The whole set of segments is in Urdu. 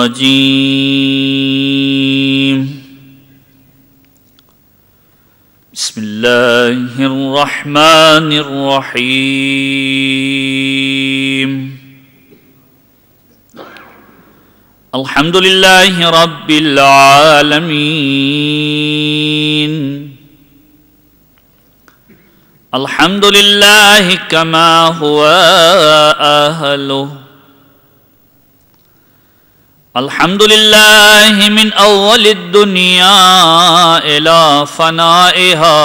الرجيم بسم الله الرحمن الرحيم الحمد لله رب العالمين الحمد لله كما هو أهله الحمد لله من أول الدنيا إلى فنائها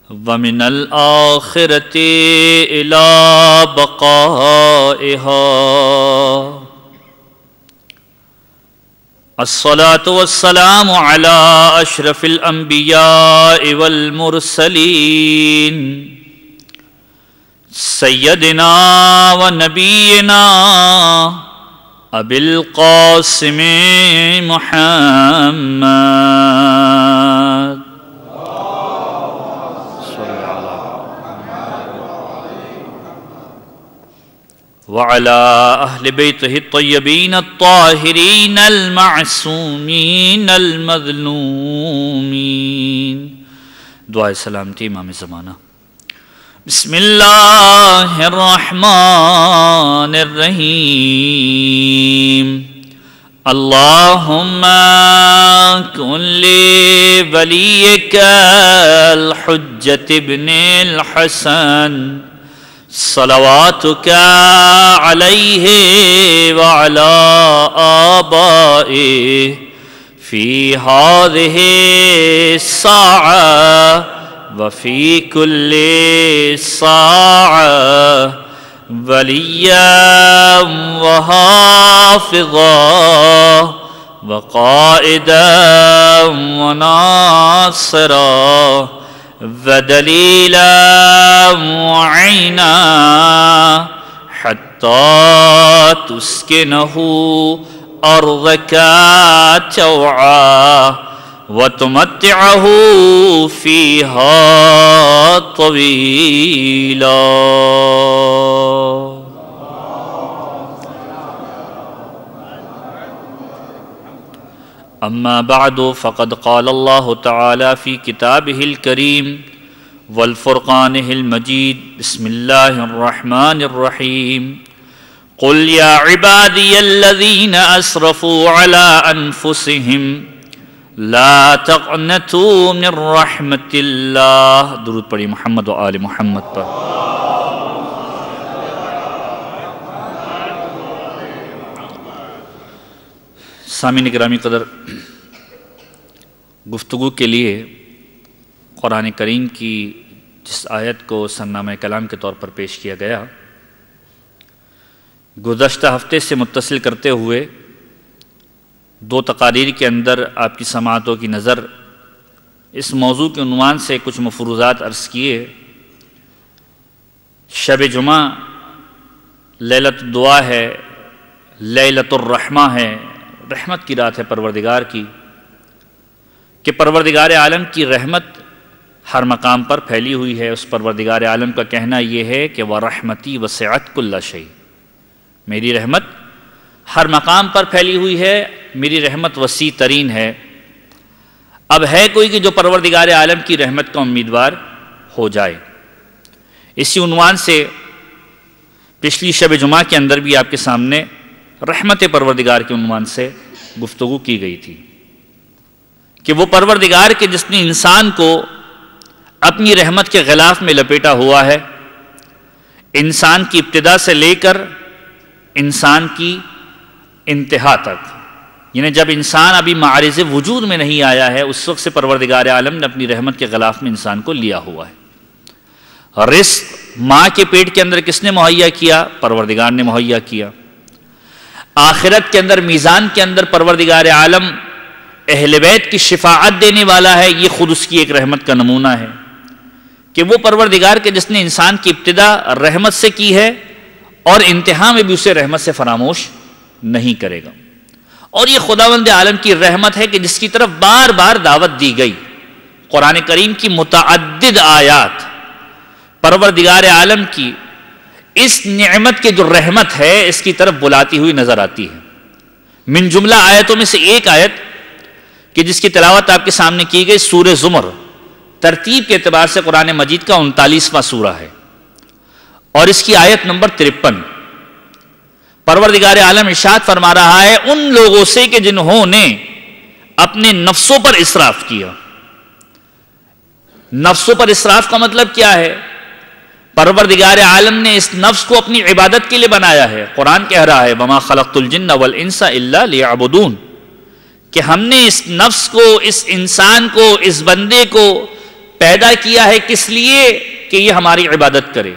ومن الآخرة إلى بقائها الصلاة والسلام على أشرف الأنبياء والمرسلين سيدنا ونبينا أبي القاسم محمد وعلى أهل بيته الطيبين الطاهرين المعصومين المظلومين دعائے سلامتی امام زمانہ بسم اللہ الرحمن الرحیم اللہم کن لولیک الحجة ابن الحسن صلواتك عليه وعلى آبائه في هذه الساعة وفي كل ساعة وليا وحافظا وقائدا وناصرا ودليلا وعينا حتى تسكنه أرضك توعا وتمتعه فيها طويلا أما بعد فقد قال الله تعالى في كتابه الكريم والفرقانه المجيد بسم الله الرحمن الرحيم قل يا عبادي الذين أسرفوا على أنفسهم لا تقنطوا من رحمة الله درود پڑھی محمد و آل محمد پر سامعین گرامی قدر گفتگو کے لیے قرآن کریم کی جس آیت کو سرنامہ کلام کے طور پر پیش کیا گیا گزشتہ ہفتے سے متصل کرتے ہوئے دو تقاریر کے اندر آپ کی سماعتوں کی نظر اس موضوع کے عنوان سے کچھ مفروضات عرض کیے شب جمعہ لیلۃ الدعا ہے لیلۃ الرحمہ ہے رحمت کی رات ہے پروردگار کی کہ پروردگار عالم کی رحمت ہر مقام پر پھیلی ہوئی ہے اس پروردگار عالم کا کہنا یہ ہے کہ وَرَحْمَتِي وَسِعَتْ كُلَّ شَيْءٍ میری رحمت ہر مقام پر پھیلی ہوئی ہے میری رحمت وسیع ترین ہے اب ہے کوئی کہ جو پروردگار عالم کی رحمت کا امیدوار ہو جائے اسی عنوان سے پچھلی شب جمعہ کے اندر بھی آپ کے سامنے رحمت پروردگار کے عنوان سے گفتگو کی گئی تھی کہ وہ پروردگار کے جس نے انسان کو اپنی رحمت کے غلاف میں لپیٹا ہوا ہے انسان کی ابتدا سے لے کر انسان کی انتہا تک یعنی جب انسان ابھی معارض وجود میں نہیں آیا ہے اس وقت سے پروردگار عالم نے اپنی رحمت کے غلاف میں انسان کو لیا ہوا ہے رزق ماں کے پیٹ کے اندر کس نے مہیا کیا پروردگار نے مہیا کیا آخرت کے اندر میزان کے اندر پروردگار عالم اہل بیت کی شفاعت دینے والا ہے یہ خود اس کی ایک رحمت کا نمونہ ہے کہ وہ پروردگار کے جس نے انسان کی ابتدا رحمت سے کی ہے اور انتہا میں بھی اسے رحمت سے فراموش نہیں کرے گا اور یہ خداوند عالم کی رحمت ہے کہ جس کی طرف بار بار دعوت دی گئی قرآن کریم کی متعدد آیات پروردگار عالم کی اس نعمت کی جو رحمت ہے اس کی طرف بلاتی ہوئی نظر آتی ہے۔ من جملہ آیتوں میں سے ایک آیت کہ جس کی تلاوت آپ کے سامنے کی گئی سورہ زمر، ترتیب کے اعتبار سے قرآن مجید کا 39واں سورہ ہے، اور اس کی آیت نمبر 53۔ پروردگار عالم ارشاد فرما رہا ہے ان لوگوں سے کہ جنہوں نے اپنے نفسوں پر اسراف کیا۔ نفسوں پر اسراف کا مطلب کیا ہے؟ پروردگار عالم نے اس نفس کو اپنی عبادت کے لیے بنایا ہے۔ قرآن کہہ رہا ہے وَمَا خَلَقْتُ الْجِنَّ وَالْإِنسَ إِلَّا لِيَعْبُدُونَ، کہ ہم نے اس نفس کو، اس انسان کو، اس بندے کو پیدا کیا ہے کس لیے؟ کہ یہ ہماری عبادت کرے۔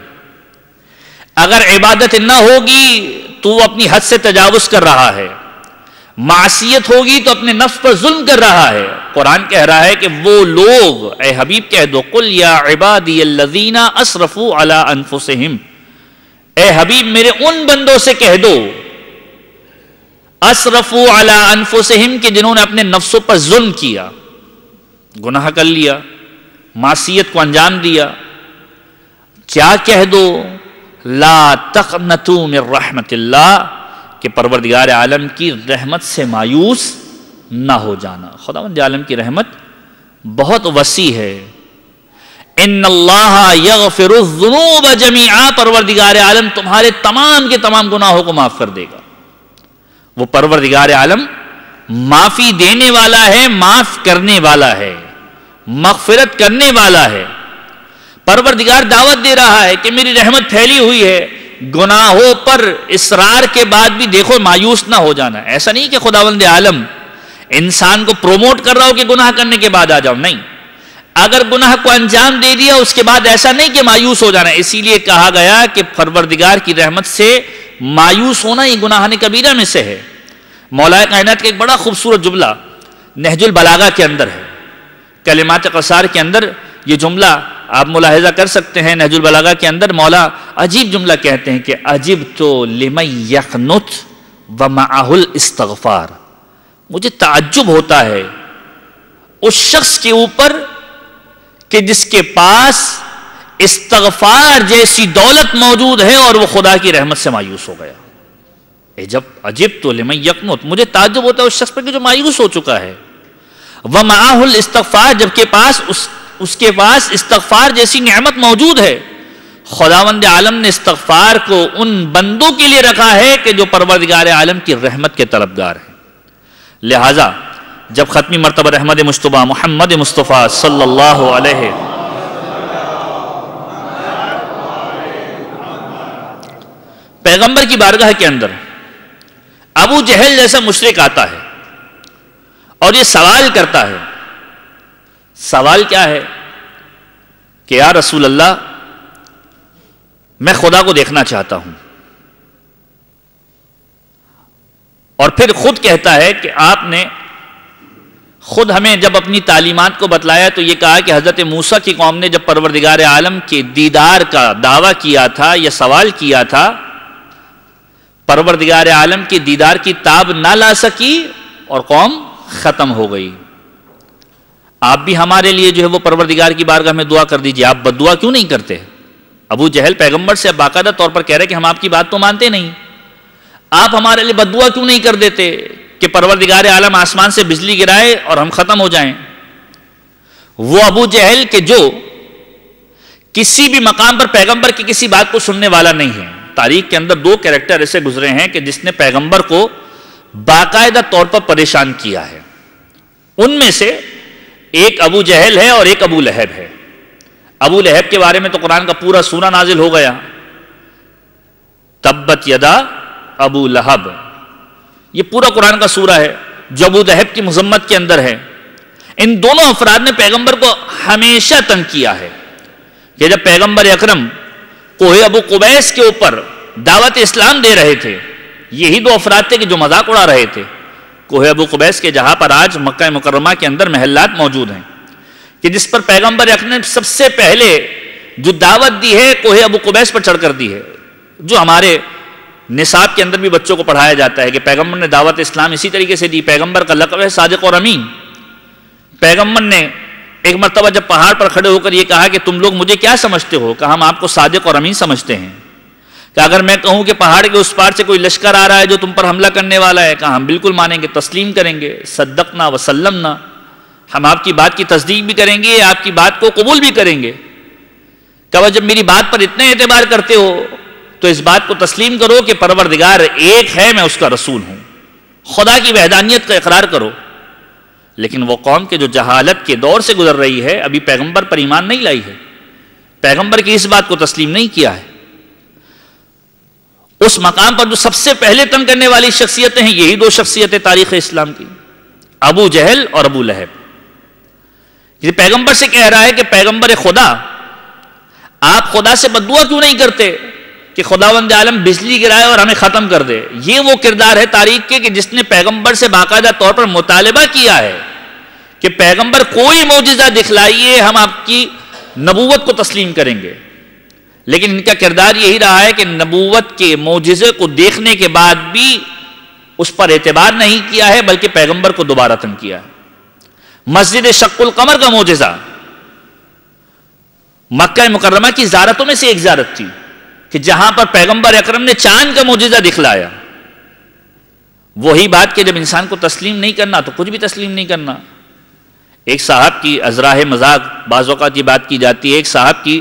اگر عبادت نہ ہوگی تو وہ اپنی حد سے تجاوز کر رہا ہے، معصیت ہوگی تو اپنے نفس پر ظلم کر رہا ہے۔ قرآن کہہ رہا ہے کہ وہ لوگ، اے حبیب کہہ دو قل یا عبادی الذین اسرفوا علی انفسہم، اے حبیب میرے ان بندوں سے کہہ دو اسرفوا علی انفسہم کہ جنہوں نے اپنے نفسوں پر ظلم کیا، گناہ کر لیا، معصیت کو انجام دیا، کیا کہہ دو؟ لا تقنطوا من رحمت اللہ، کہ پروردگار عالم کی رحمت سے مایوس نہ ہو جانا۔ خداوند عالم کی رحمت بہت وسیع ہے۔ ان اللہ یغفر الذنوب جميعا، پروردگار عالم تمہارے تمام کے تمام گناہوں کو معاف کر دے گا۔ وہ پروردگار عالم معافی دینے والا ہے، معاف کرنے والا ہے، مغفرت کرنے والا ہے۔ پروردگار دعوت دے رہا ہے کہ میری رحمت پھیلی ہوئی ہے، گناہوں پر اصرار کے بعد بھی دیکھو مایوس نہ ہو جانا۔ ایسا نہیں کہ خداوند عالم انسان کو پروموٹ کر رہا ہو کہ گناہ کرنے کے بعد آ جاؤ، نہیں، اگر گناہ کو انجام دے دیا اس کے بعد ایسا نہیں کہ مایوس ہو جانا۔ اسی لیے کہا گیا کہ پروردگار کی رحمت سے مایوس ہونا یہ گناہ کبیرہ میں سے ہے۔ مولا کائنات کا ایک بڑا خوبصورت جملہ نہج البلاغہ کے اندر ہے، کلمات قصار کے اندر یہ جملہ آپ ملاحظہ کر سکتے ہیں۔ نہج البلاغہ کے اندر مولا عجیب جملہ کہتے ہیں کہ عجبت لمن یقنط ومعہ الاستغفار، مجھے تعجب ہوتا ہے اس شخص کے اوپر کہ جس کے پاس استغفار جیسی دولت موجود ہے اور وہ خدا کی رحمت سے مایوس ہو گیا۔ عجبت لمن یقنط، مجھے تعجب ہوتا ہے اس شخص پر کہ جو مایوس ہو چکا ہے۔ ومعہ الاستغفار، جبکہ اس کے پاس استغفار جیسی نعمت موجود ہے۔ خداوند عالم نے استغفار کو ان بندوں کے لیے رکھا ہے کہ جو پروردگار عالم کی رحمت کے طلبگار ہیں۔ لہذا جب ختمی مرتبہ احمد مجتبیٰ محمد مصطفیٰ صلی اللہ علیہ پیغمبر کی بارگاہ کے اندر ابو جہل جیسا مشرک آتا ہے اور یہ سوال کرتا ہے، سوال کیا ہے کہ یا رسول اللہ میں خدا کو دیکھنا چاہتا ہوں، اور پھر خود کہتا ہے کہ آپ نے خود ہمیں جب اپنی تعلیمات کو بتلایا تو یہ کہا کہ حضرت موسیٰ کی قوم نے جب پروردگار عالم کے دیدار کا دعویٰ کیا تھا یا سوال کیا تھا، پروردگار عالم کے دیدار کی تاب نہ لا سکی اور قوم ختم ہو گئی۔ آپ بھی ہمارے لیے جو ہے وہ پروردگار کی بارگاہ میں دعا کر دیجئے، آپ بد دعا کیوں نہیں کرتے؟ ابو جہل پیغمبر سے باقاعدہ طور پر کہہ رہے کہ ہم آپ کی بات تو مانتے نہیں، آپ ہمارے لیے بد دعا کیوں نہیں کر دیتے کہ پروردگار عالم آسمان سے بجلی گرائے اور ہم ختم ہو جائیں؟ وہ ابو جہل کہ جو کسی بھی مقام پر پیغمبر کی کسی بات کو سننے والا نہیں ہے۔ تاریخ کے اندر دو کریکٹر ایسے گزرے ہیں کہ جس نے پیغمبر کو باقاعدہ طور پر پریشان کیا ہے، ان میں سے ایک ابو جہل ہے اور ایک ابو لہب ہے۔ ابو لہب کے بارے میں تو قرآن کا پورا سورہ نازل ہو گیا، تبت یدا ابو لہب، یہ پورا قرآن کا سورہ ہے جو ابو لہب کی مذمت کے اندر ہے۔ ان دونوں افراد نے پیغمبر کو ہمیشہ تنگ کیا ہے کہ جب پیغمبر اکرم کوہ ابو قبیس کے اوپر دعوت اسلام دے رہے تھے، یہی دو افراد تھے کہ جو مذاق اڑا رہے تھے۔ کوہ ابو قبیس کے جہاں پر آج مکہ مکرمہ کے اندر محلات موجود ہیں، کہ جس پر پیغمبر اکرم نے سب سے پہلے جو دعوت دی ہے کوہ ابو قبیس پر چڑھ کر دی ہے، جو ہمارے نصاب کے اندر بھی بچوں کو پڑھایا جاتا ہے کہ پیغمبر نے دعوت اسلام اسی طریقے سے دی۔ پیغمبر کا لقب ہے صادق اور امین۔ پیغمبر نے ایک مرتبہ جب پہاڑ پر کھڑے ہو کر یہ کہا کہ تم لوگ مجھے کیا سمجھتے ہو؟ کہا ہم آپ کو صادق اور امین سمجھتے ہیں۔ کہ اگر میں کہوں کہ پہاڑ کے اس پار سے کوئی لشکر آ رہا ہے جو تم پر حملہ کرنے والا ہے، کہا ہم بالکل مانیں گے، تسلیم کریں گے، صدقنا وسلمنا، ہم آپ کی بات کی تصدیق بھی کریں گے، آپ کی بات کو قبول بھی کریں گے۔ کہ جب میری بات پر اتنے اعتبار کرتے ہو تو اس بات کو تسلیم کرو کہ پروردگار ایک ہے، میں اس کا رسول ہوں، خدا کی وحدانیت کا اقرار کرو۔ لیکن وہ قوم کے جو جہالت کے دور سے گزر رہی ہے، ابھی پیغمبر پر ایمان نہیں لائی ہے، پیغمبر کی اس بات کو تسلیم نہیں کیا ہے، اس مقام پر جو سب سے پہلے تنگ کرنے والی شخصیتیں ہیں، یہی دو شخصیتیں تاریخ اسلام کی، ابو جہل اور ابو لہب۔ یہ پیغمبر سے کہہ رہا ہے کہ پیغمبر خدا، آپ خدا سے بددعا کیوں نہیں کرتے کہ خداوند عالم بجلی گرائے اور ہمیں ختم کر دے؟ یہ وہ کردار ہے تاریخ کے کہ جس نے پیغمبر سے باقاعدہ طور پر مطالبہ کیا ہے کہ پیغمبر کوئی معجزہ دکھلائیے، ہم آپ کی نبوت کو تسلیم کریں گے۔ لیکن ان کا کردار یہی رہا ہے کہ نبوت کے معجزے کو دیکھنے کے بعد بھی اس پر اعتبار نہیں کیا ہے، بلکہ پیغمبر کو دوبارہ تنگ کیا ہے۔ مسجد شق القمر کا معجزہ مکہ مکرمہ کی زیارتوں میں سے ایک زیارت تھی کہ جہاں پر پیغمبر اکرم نے چاند کا معجزہ دکھلایا۔ وہی بات کہ جب انسان کو تسلیم نہیں کرنا تو کچھ بھی تسلیم نہیں کرنا۔ ایک صاحب کی ازراہ مذاق بعض اوقات یہ بات کی جاتی ہے، ایک صاحب کی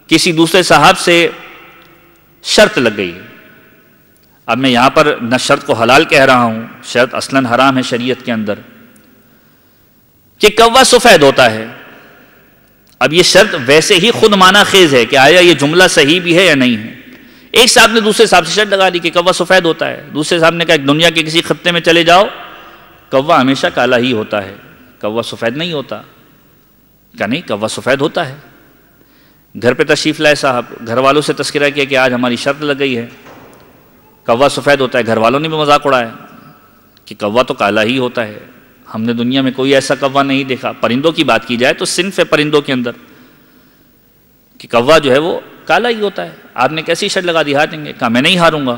کسی دوسرے صاحب سے شرط لگ گئی۔ اب میں یہاں پر نہ شرط کو حلال کہہ رہا ہوں، شرط اصلاً حرام ہے شریعت کے اندر، کہ کوا سفید ہوتا ہے۔ اب یہ شرط ویسے ہی خود معنی خیز ہے کہ آیا یہ جملہ صحیح بھی ہے یا نہیں ہے۔ ایک صاحب نے دوسرے صاحب سے شرط لگا دی کہ کوا سفید ہوتا ہے، دوسرے صاحب نے کہا دنیا کے کسی خطے میں چلے جاؤ، کوا ہمیشہ کالا ہی ہوتا ہے، کوا سفید نہیں ہوتا۔ کہا نہیں، کوا سفید ہوتا ہے۔ گھر پہ تشریف لائے صاحب، گھر والوں سے تذکرہ کیا کہ آج ہماری شرط لگ گئی ہے، کوا سفید ہوتا ہے۔ گھر والوں نے بھی مذاق اڑایا کہ کوا تو کالا ہی ہوتا ہے، ہم نے دنیا میں کوئی ایسا کوا نہیں دیکھا۔ پرندوں کی بات کی جائے تو صنف ہے پرندوں کے اندر کہ کوا جو ہے وہ کالا ہی ہوتا ہے۔ آپ نے کیسی شرط لگا دی، ہاریں گے؟ کہا میں نہیں ہاروں گا۔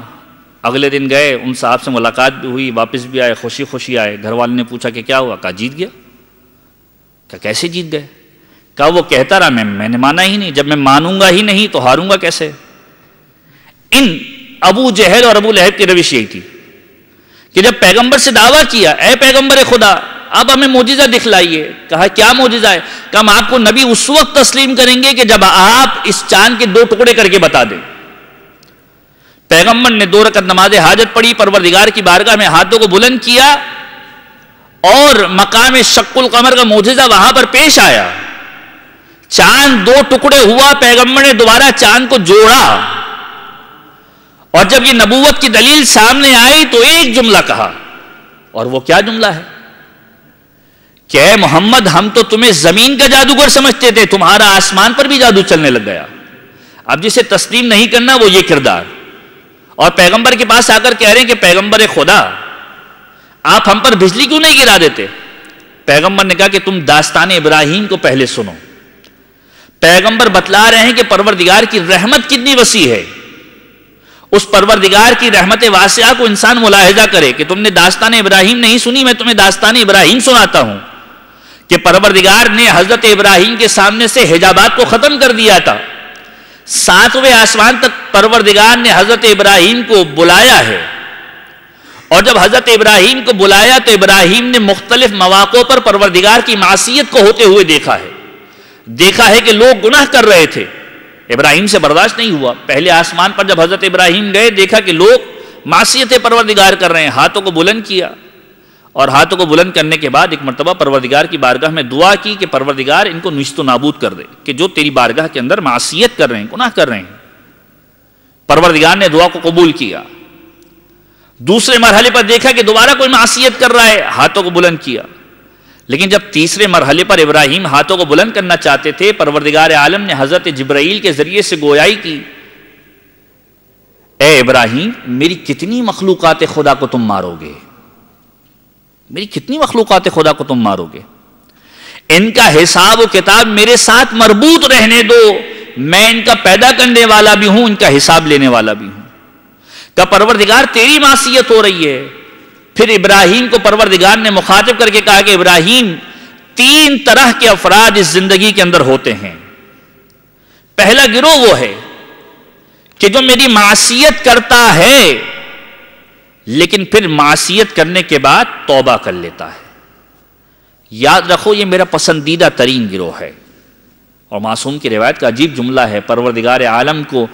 اگلے دن گئے، ان صاحب سے ملاقات بھی ہوئی، واپس بھی آئے، خوشی خوشی آئے۔ گھر والوں نے پوچھا کہ کیا ہوا؟ کہا جیت گیا۔ کہا کیسے جیت گئے؟ کہا وہ کہتا رہا، میں نے مانا ہی نہیں، جب میں مانوں گا ہی نہیں تو ہاروں گا کیسے؟ ان ابو جہل اور ابو لہب کی روش یہی تھی کہ جب پیغمبر سے دعویٰ کیا، اے پیغمبر خدا آپ ہمیں معجزہ دکھلائیے۔ کہا کیا معجزہ ہے؟ کہ ہم آپ کو نبی اس وقت تسلیم کریں گے کہ جب آپ اس چاند کے 2 ٹکڑے کر کے بتا دیں۔ پیغمبر نے 2 رکعت نماز حاجت پڑھی، پروردگار کی بارگاہ میں ہاتھوں کو بلند کیا اور مقام شق القمر کا معجزہ وہاں پر پیش آیا۔ چاند 2 ٹکڑے ہوا، پیغمبر نے دوبارہ چاند کو جوڑا، اور جب یہ نبوت کی دلیل سامنے آئی تو ایک جملہ کہا، اور وہ کیا جملہ ہے کہ اے محمد ہم تو تمہیں زمین کا جادوگر سمجھتے تھے، تمہارا آسمان پر بھی جادو چلنے لگ گیا۔ اب جسے تسلیم نہیں کرنا وہ یہ کردار، اور پیغمبر کے پاس آ کر کہہ رہے ہیں کہ پیغمبر خدا آپ ہم پر بجلی کیوں نہیں گرا دیتے؟ پیغمبر نے کہا کہ تم داستان ابراہیم کو پہلے سنو۔ پیغمبر بتلا رہے ہیں کہ پروردگار کی رحمت کتنی وسیع ہے، اس پروردگار کی رحمت واسعہ کو انسان ملاحظہ کرے کہ تم نے داستان ابراہیم نہیں سنی، میں تمہیں داستان ابراہیم سناتا ہوں کہ پروردگار نے حضرت ابراہیم کے سامنے سے حجابات کو ختم کر دیا تھا، 7ویں آسمان تک پروردگار نے حضرت ابراہیم کو بلایا ہے، اور جب حضرت ابراہیم کو بلایا تو ابراہیم نے مختلف مواقع پر پروردگار کی معصیت کو ہوتے ہوئے دیکھا ہے کہ لوگ گناہ کر رہے تھے، ابراہیم سے برداشت نہیں ہوا۔ پہلے آسمان پر جب حضرت ابراہیم گئے، دیکھا کہ لوگ معصیت پروردگار کر رہے ہیں، ہاتھوں کو بلند کیا، اور ہاتھوں کو بلند کرنے کے بعد ایک مرتبہ پروردگار کی بارگاہ میں دعا کی کہ پروردگار ان کو نیست و نابود کر دے، کہ جو تیری بارگاہ کے اندر معصیت کر رہے ہیں، گناہ کر رہے ہیں۔ پروردگار نے دعا کو قبول کیا۔ دوسرے مرحلے پر دیکھا کہ دوبارہ کوئی معصیت کر رہا ہے، ہاتھوں کو بلند کیا۔ لیکن جب تیسرے مرحلے پر ابراہیم ہاتھوں کو بلند کرنا چاہتے تھے، پروردگار عالم نے حضرت جبرائیل کے ذریعے سے گویائی کی، اے ابراہیم میری کتنی مخلوقات خدا کو تم مارو گے، میری کتنی مخلوقات خدا کو تم مارو گے، ان کا حساب و کتاب میرے ساتھ مربوط رہنے دو، میں ان کا پیدا کرنے والا بھی ہوں، ان کا حساب لینے والا بھی ہوں۔ کہ پروردگار تیری معصیت ہو رہی ہے۔ پھر ابراہیم کو پروردگار نے مخاطب کر کے کہا کہ ابراہیم 3 طرح کے افراد اس زندگی کے اندر ہوتے ہیں۔ پہلا گروہ وہ ہے کہ جو میری معصیت کرتا ہے لیکن پھر معصیت کرنے کے بعد توبہ کر لیتا ہے. یاد رکھو یہ میرا پسندیدہ ترین گروہ ہے. اور معصوم کی روایت کا عجیب جملہ ہے، پروردگار عالم کو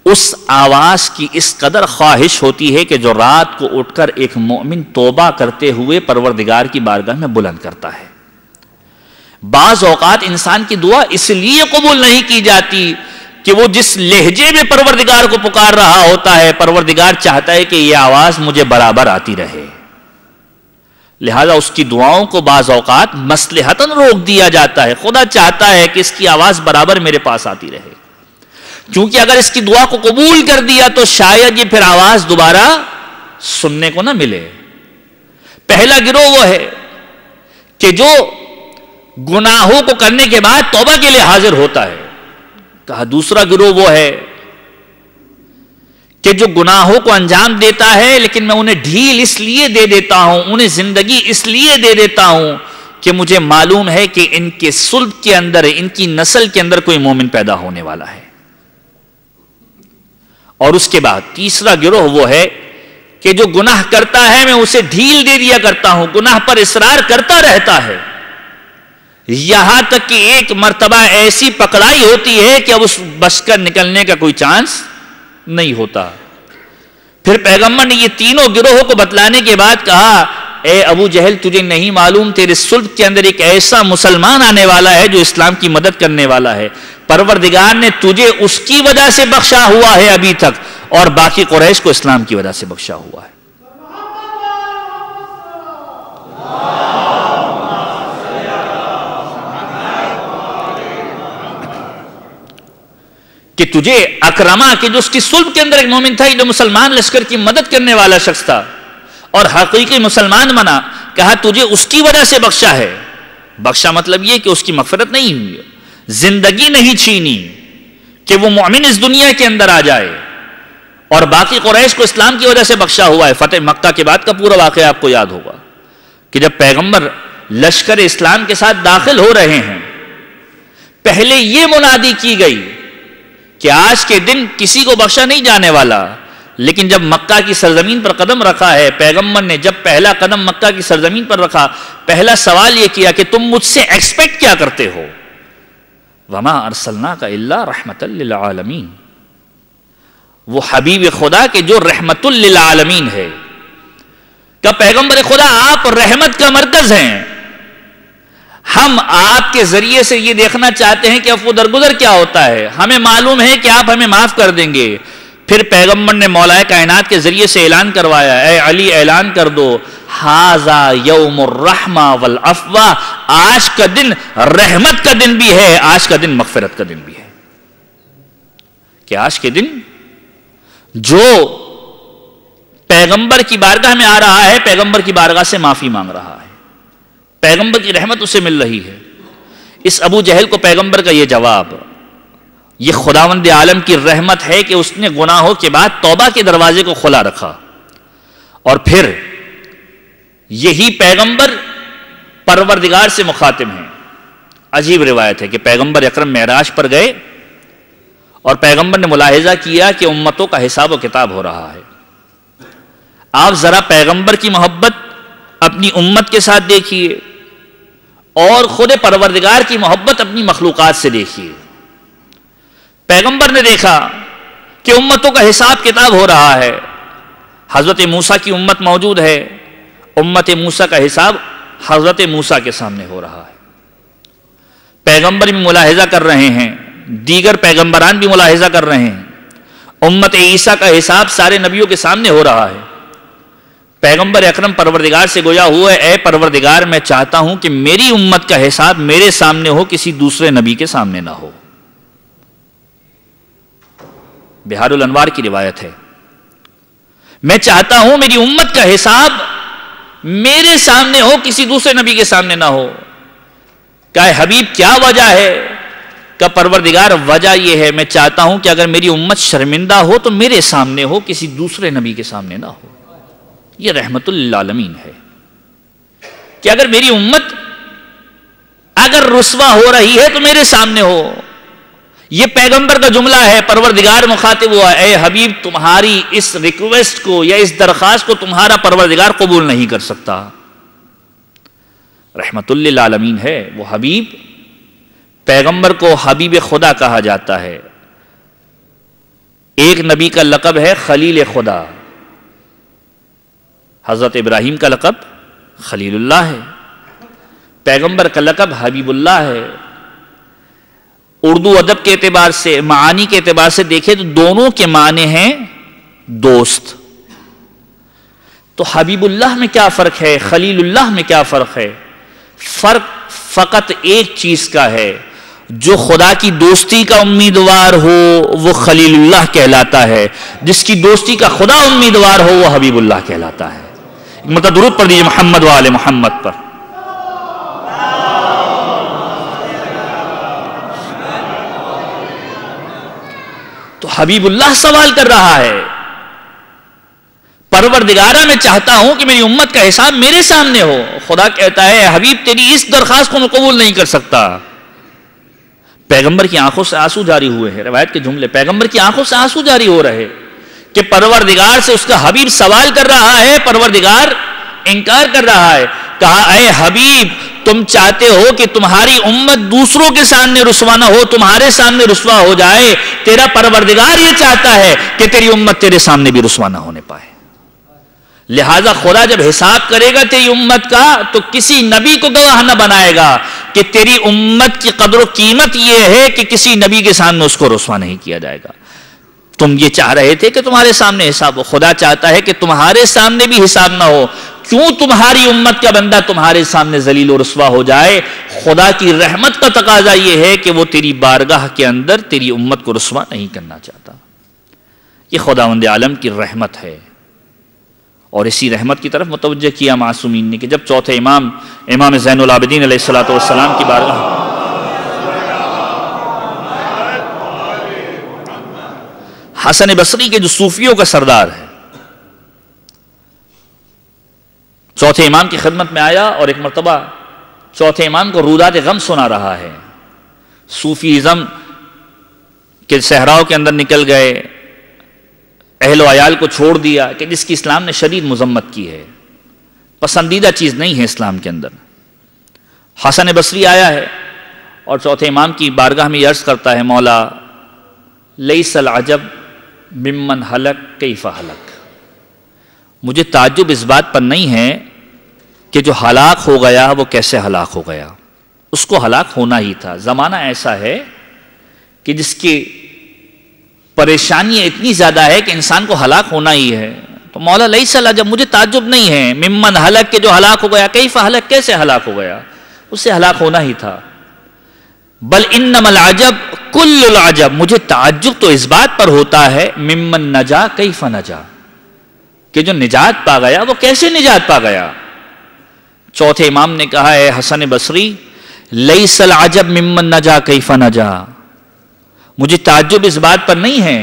اس آواز کی اس قدر خواہش ہوتی ہے کہ جو رات کو اٹھ کر ایک مومن توبہ کرتے ہوئے پروردگار کی بارگاہ میں بلند کرتا ہے. بعض اوقات انسان کی دعا اس لیے قبول نہیں کی جاتی کہ وہ جس لہجے میں پروردگار کو پکار رہا ہوتا ہے، پروردگار چاہتا ہے کہ یہ آواز مجھے برابر آتی رہے، لہذا اس کی دعاؤں کو بعض اوقات مصلحتاً روک دیا جاتا ہے. خدا چاہتا ہے کہ اس کی آواز برابر میرے پاس آتی رہے، کیونکہ اگر اس کی دعا کو قبول کر دیا تو شاید یہ پھر آواز دوبارہ سننے کو نہ ملے. پہلا گروہ وہ ہے کہ جو گناہوں کو کرنے کے بعد توبہ کے لیے حاضر ہوتا ہے. کہا دوسرا گروہ وہ ہے کہ جو گناہوں کو انجام دیتا ہے لیکن میں انہیں ڈھیل اس لیے دے دیتا ہوں، انہیں زندگی اس لیے دے دیتا ہوں کہ مجھے معلوم ہے کہ ان کے صلب کے اندر، ان کی نسل کے اندر کوئی مومن پیدا ہونے والا ہے. اور اس کے بعد تیسرا گروہ وہ ہے کہ جو گناہ کرتا ہے میں اسے ڈھیل دے دیا کرتا ہوں، گناہ پر اصرار کرتا رہتا ہے، یہاں تک کہ ایک مرتبہ ایسی پکڑائی ہوتی ہے کہ اب اس بچ کر نکلنے کا کوئی چانس نہیں ہوتا. پھر پیغمبر نے یہ تینوں گروہوں کو بتلانے کے بعد کہا، اے ابو جہل تجھے نہیں معلوم تیرے صلب کے اندر ایک ایسا مسلمان آنے والا ہے جو اسلام کی مدد کرنے والا ہے. پروردگار نے تجھے اس کی وجہ سے بخشا ہوا ہے ابھی تک، اور باقی قریش کو اسلام کی وجہ سے بخشا ہوا ہے. کہ تجھے اکرما کہ جو اس کی صلب کے اندر ایک مومن تھا، جو مسلمان لشکر کی مدد کرنے والا شخص تھا اور حقیقی مسلمان بنا، کہا تجھے اس کی وجہ سے بخشا ہے. بخشا مطلب یہ کہ اس کی مغفرت نہیں ہوئی، زندگی نہیں چھینی کہ وہ مومن اس دنیا کے اندر آ جائے، اور باقی قریش کو اسلام کی وجہ سے بخشا ہوا ہے. فتح مکہ کے بعد کا پورا واقعہ آپ کو یاد ہوگا کہ جب پیغمبر لشکر اسلام کے ساتھ داخل ہو رہے ہیں، پہلے یہ منادی کی گئی کہ آج کے دن کسی کو بخشا نہیں جانے والا. لیکن جب مکہ کی سرزمین پر قدم رکھا ہے، پیغمبر نے جب پہلا قدم مکہ کی سرزمین پر رکھا، پہلا سوال یہ کیا کہ تم مجھ سے ایکسپیکٹ کیا کرتے ہو؟ وما ارسلناک الا رحمتا للعالمین، وہ حبیب خدا کہ جو رحمت للعالمین ہے. کہ پیغمبر خدا آپ رحمت کا مرکز ہیں، ہم آپ کے ذریعے سے یہ دیکھنا چاہتے ہیں کہ عفو درگزر کیا ہوتا ہے. ہمیں معلوم ہے کہ آپ ہمیں معاف کر دیں گے. پھر پیغمبر نے مولا کائنات کے ذریعے سے اعلان کروایا، اے علی اعلان کر دو، ھذا یوم الرحمہ والعفو، آج کا دن رحمت کا دن بھی ہے، آج کا دن مغفرت کا دن بھی ہے. کہ آج کے دن جو پیغمبر کی بارگاہ میں آ رہا ہے، پیغمبر کی بارگاہ سے معافی مانگ رہا ہے، پیغمبر کی رحمت اسے مل رہی ہے. اس ابو جہل کو پیغمبر کا یہ جواب، یہ خداوند عالم کی رحمت ہے کہ اس نے گناہوں کے بعد توبہ کے دروازے کو کھلا رکھا. اور پھر یہی پیغمبر پروردگار سے مخاطب ہیں. عجیب روایت ہے کہ پیغمبر اکرم معراج پر گئے اور پیغمبر نے ملاحظہ کیا کہ امتوں کا حساب و کتاب ہو رہا ہے. آپ ذرا پیغمبر کی محبت اپنی امت کے ساتھ دیکھیے اور خود پروردگار کی محبت اپنی مخلوقات سے دیکھیے. پیغمبر نے دیکھا کہ امتوں کا حساب کتاب ہو رہا ہے. حضرت موسیٰ کی امت موجود ہے، امت موسیٰ کا حساب حضرت موسیٰ کے سامنے ہو رہا ہے. پیغمبر بھی ملاحظہ کر رہے ہیں، دیگر پیغمبران بھی ملاحظہ کر رہے ہیں. امت عیسیٰ کا حساب سارے نبیوں کے سامنے ہو رہا ہے. پیغمبر اکرم پروردگار سے گویا ہوا ہے، اے پروردگار میں چاہتا ہوں کہ میری امت کا حساب میرے سامنے ہو، کسی دوسرے نبی کے سامنے نہ ہو. بہار الانوار کی روایت ہے، میں چاہتا ہوں میری امت کا حساب میرے سامنے ہو، کسی دوسرے نبی کے سامنے نہ ہو. کہ حبیب کیا وجہ ہے؟ کہ پروردگار وجہ یہ ہے، میں چاہتا ہوں کہ اگر میری امت شرمندہ ہو تو میرے سامنے ہو، کسی دوسرے نبی کے سامنے نہ ہو. یہ رحمت للعالمین ہے کہ اگر میری امت اگر رسوا ہو رہی ہے تو میرے سامنے ہو. یہ پیغمبر کا جملہ ہے، پروردگار مخاطب ہوا، اے حبیب تمہاری اس ریکویسٹ کو یا اس درخواست کو تمہارا پروردگار قبول نہیں کر سکتا۔ رحمت للعالمین ہے وہ حبیب، پیغمبر کو حبیب خدا کہا جاتا ہے۔ ایک نبی کا لقب ہے خلیل خدا، حضرت ابراہیم کا لقب خلیل اللہ ہے، پیغمبر کا لقب حبیب اللہ ہے۔ اردو ادب کے اعتبار سے، معانی کے اعتبار سے دیکھیں تو دونوں کے معنی ہیں دوست۔ تو حبیب اللہ میں کیا فرق ہے، خلیل اللہ میں کیا فرق ہے؟ فرق فقط ایک چیز کا ہے، جو خدا کی دوستی کا امیدوار ہو وہ خلیل اللہ کہلاتا ہے، جس کی دوستی کا خدا امیدوار ہو وہ حبیب اللہ کہلاتا ہے۔ مطلب درود پڑھ دیجیے محمد و آل محمد پر۔ تو حبیب اللہ سوال کر رہا ہے، پروردگارہ میں چاہتا ہوں کہ میری امت کا حساب میرے سامنے ہو۔ خدا کہتا ہے حبیب تیری اس درخواست کو میں قبول نہیں کر سکتا۔ پیغمبر کی آنکھوں سے آنسو جاری ہوئے ہیں، روایت کے جملے، پیغمبر کی آنکھوں سے آنسو جاری ہو رہے کہ پروردگار سے اس کا حبیب سوال کر رہا ہے، پروردگار انکار کر رہا ہے۔ کہا اے حبیب تم چاہتے ہو کہ تمہاری امت دوسروں کے سامنے رسوا نہ ہو، تمہارے سامنے رسوا ہو جائے، تیرا پروردگار یہ چاہتا ہے کہ تیری امت تیرے سامنے بھی رسوا نہ ہونے پائے۔ لہذا خدا جب حساب کرے گا تیری امت کا تو کسی نبی کو گواہ نہ بنائے گا کہ تیری امت کی قدر و قیمت یہ ہے کہ کسی نبی کے سامنے اس کو رسوا نہیں کیا جائے گا۔ تم یہ چاہ رہے تھے کہ تمہارے سامنے حساب ہو، خدا چاہتا ہے کہ تمہارے سامنے بھی حساب نہ ہو۔ کیوں تمہاری امت کا بندہ تمہارے سامنے ذلیل و رسوا ہو جائے؟ خدا کی رحمت کا تقاضا یہ ہے کہ وہ تیری بارگاہ کے اندر تیری امت کو رسوا نہیں کرنا چاہتا۔ یہ خداوند عالم کی رحمت ہے، اور اسی رحمت کی طرف متوجہ کیا معصومین نے کہ جب چوتھے امام زین العابدین علیہ الصلوۃ والسلام کی بارگاہ حسن بصری کے جو صوفیوں کا سردار ہے، چوتھے امام کی خدمت میں آیا اور ایک مرتبہ چوتھے امام کو رودات غم سنا رہا ہے۔ صوفیزم کے صحراؤں کے اندر نکل گئے، اہل و عیال کو چھوڑ دیا، کہ جس کی اسلام نے شدید مذمت کی ہے، پسندیدہ چیز نہیں ہے اسلام کے اندر۔ حسن بصری آیا ہے اور چوتھے امام کی بارگاہ میں عرض کرتا ہے، مولا لیس العجب ممن ہلک کیف ہلک، مجھے تعجب اس بات پر نہیں ہے کہ جو ہلاک ہو گیا وہ کیسے ہلاک ہو گیا، اس کو ہلاک ہونا ہی تھا۔ زمانہ ایسا ہے کہ جس کی پریشانی اتنی زیادہ ہے کہ انسان کو ہلاک ہونا ہی ہے۔ تو مولا لیس العجب، مجھے تعجب نہیں ہے، ممن ہلک کے جو ہلاک ہو گیا، کیف ہلک، کیسے ہلاک ہو گیا، اس سے ہلاک ہونا ہی تھا۔ بل انما العجب کل العجب، مجھے تعجب تو اس بات پر ہوتا ہے ممن نجا کیف نجا، کہ جو نجات پا گیا وہ کیسے نجات پا گیا۔ چوتھے امام نے کہا ہے حسن بصری لیس العجب ممن نجا کیف نجا، مجھے تعجب اس بات پر نہیں ہے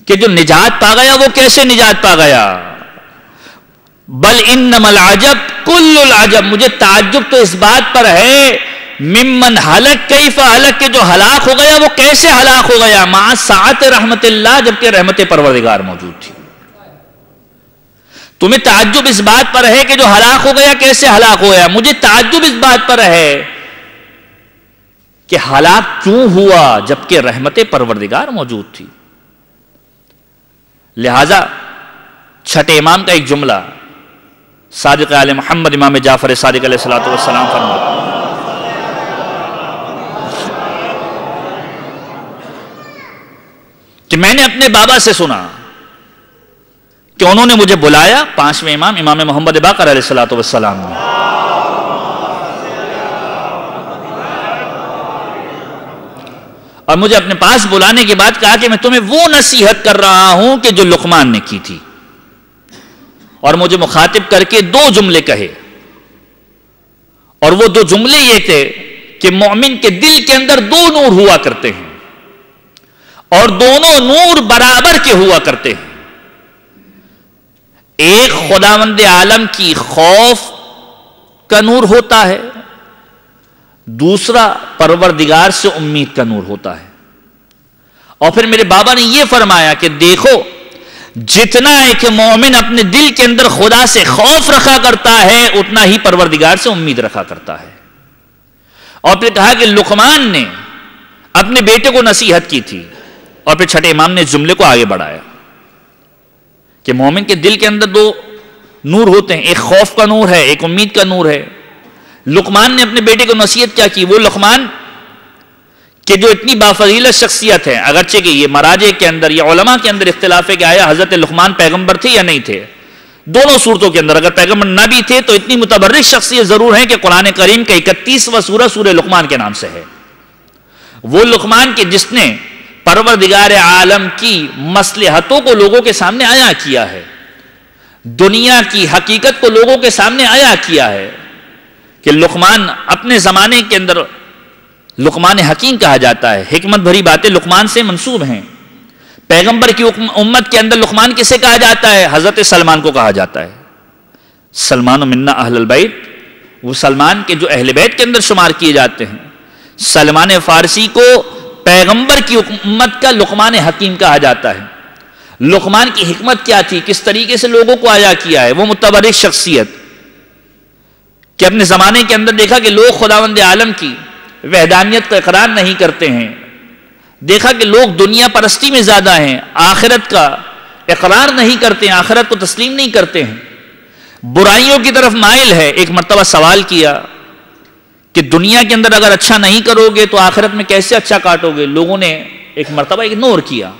کہ جو نجات پا گیا وہ کیسے نجات پا گیا، بل انما العجب کل العجب، مجھے تعجب تو اس بات پر ہے ممن ہلک کیف ہلک، کہ جو ہلاک ہو گیا وہ کیسے ہلاک ہو گیا، مع سعت رحمت اللہ، جبکہ رحمت پروردگار موجود تھی۔ تمہیں تعجب اس بات پر ہے کہ جو ہلاک ہو گیا کیسے ہلاک ہو گیا، مجھے تعجب اس بات پر ہے کہ ہلاک کیوں ہوا جبکہ رحمت پروردگار موجود تھی۔ لہذا چھٹے امام کا ایک جملہ صادق آل محمد امام جعفر صادق علیہ الصلوۃ والسلام فرماتے ہیں، کہ میں نے اپنے بابا سے سنا کہ انہوں نے مجھے بلایا، پانچویں امام امام محمد باقر علیہ الصلوۃ والسلام نے، اور مجھے اپنے پاس بلانے کے بعد کہا کہ میں تمہیں وہ نصیحت کر رہا ہوں کہ جو لقمان نے کی تھی، اور مجھے مخاطب کر کے دو جملے کہے، اور وہ دو جملے یہ تھے کہ مومن کے دل کے اندر دو نور ہوا کرتے ہیں، اور دونوں نور برابر کے ہوا کرتے ہیں۔ ایک خداوند عالم کی خوف کا نور ہوتا ہے، دوسرا پروردگار سے امید کا نور ہوتا ہے۔ اور پھر میرے بابا نے یہ فرمایا کہ دیکھو جتنا ایک مومن اپنے دل کے اندر خدا سے خوف رکھا کرتا ہے اتنا ہی پروردگار سے امید رکھا کرتا ہے۔ اور پھر کہا کہ لقمان نے اپنے بیٹے کو نصیحت کی تھی، اور پھر چھٹے امام نے اس جملے کو آگے بڑھایا کہ مومن کے دل کے اندر دو نور ہوتے ہیں، ایک خوف کا نور ہے، ایک امید کا نور ہے۔ لقمان نے اپنے بیٹے کو نصیحت کیا کی؟ وہ لقمان کہ جو اتنی بافضیلت شخصیت ہے، اگرچہ کہ یہ مراجع کے اندر یا علماء کے اندر اختلاف ہے کہ آیا حضرت لقمان پیغمبر تھے یا نہیں تھے، دونوں صورتوں کے اندر اگر پیغمبر نہ بھی تھے تو اتنی متبرک شخصیت ضرور ہے کہ قرآن کریم کا 31واں سورہ سورہ لقمان کے نام سے ہے۔ وہ لقمان کہ جس نے پروردگار عالم کی مصلحتوں کو لوگوں کے سامنے عیاں کیا ہے، دنیا کی حقیقت کو لوگوں کے سامنے عیاں کیا ہے، کہ لقمان اپنے زمانے کے اندر لقمان حکیم کہا جاتا ہے، حکمت بھری باتیں لقمان سے منسوب ہیں۔ پیغمبر کی امت کے اندر لقمان کسے کہا جاتا ہے؟ حضرت سلمان کو کہا جاتا ہے۔ سلمان منا اہل البیت، وہ سلمان کے جو اہل بیت کے اندر شمار کیے جاتے ہیں۔ سلمان فارسی کو پیغمبر کی امت کا لقمان حکیم کہا جاتا ہے۔ لقمان کی حکمت کیا تھی؟ کس طریقے سے لوگوں کو آیا کیا ہے؟ وہ متبرک شخصیت کہ اپنے زمانے کے اندر دیکھا کہ لوگ خداوند عالم کی وحدانیت کا اقرار نہیں کرتے ہیں، دیکھا کہ لوگ دنیا پرستی میں زیادہ ہیں، آخرت کا اقرار نہیں کرتے ہیں، آخرت کو تسلیم نہیں کرتے ہیں، برائیوں کی طرف مائل ہے۔ ایک مرتبہ سوال کیا کہ دنیا کے اندر اگر اچھا نہیں کرو گے تو آخرت میں کیسے اچھا کاٹو گے؟ لوگوں نے ایک مرتبہ اگنور کیا۔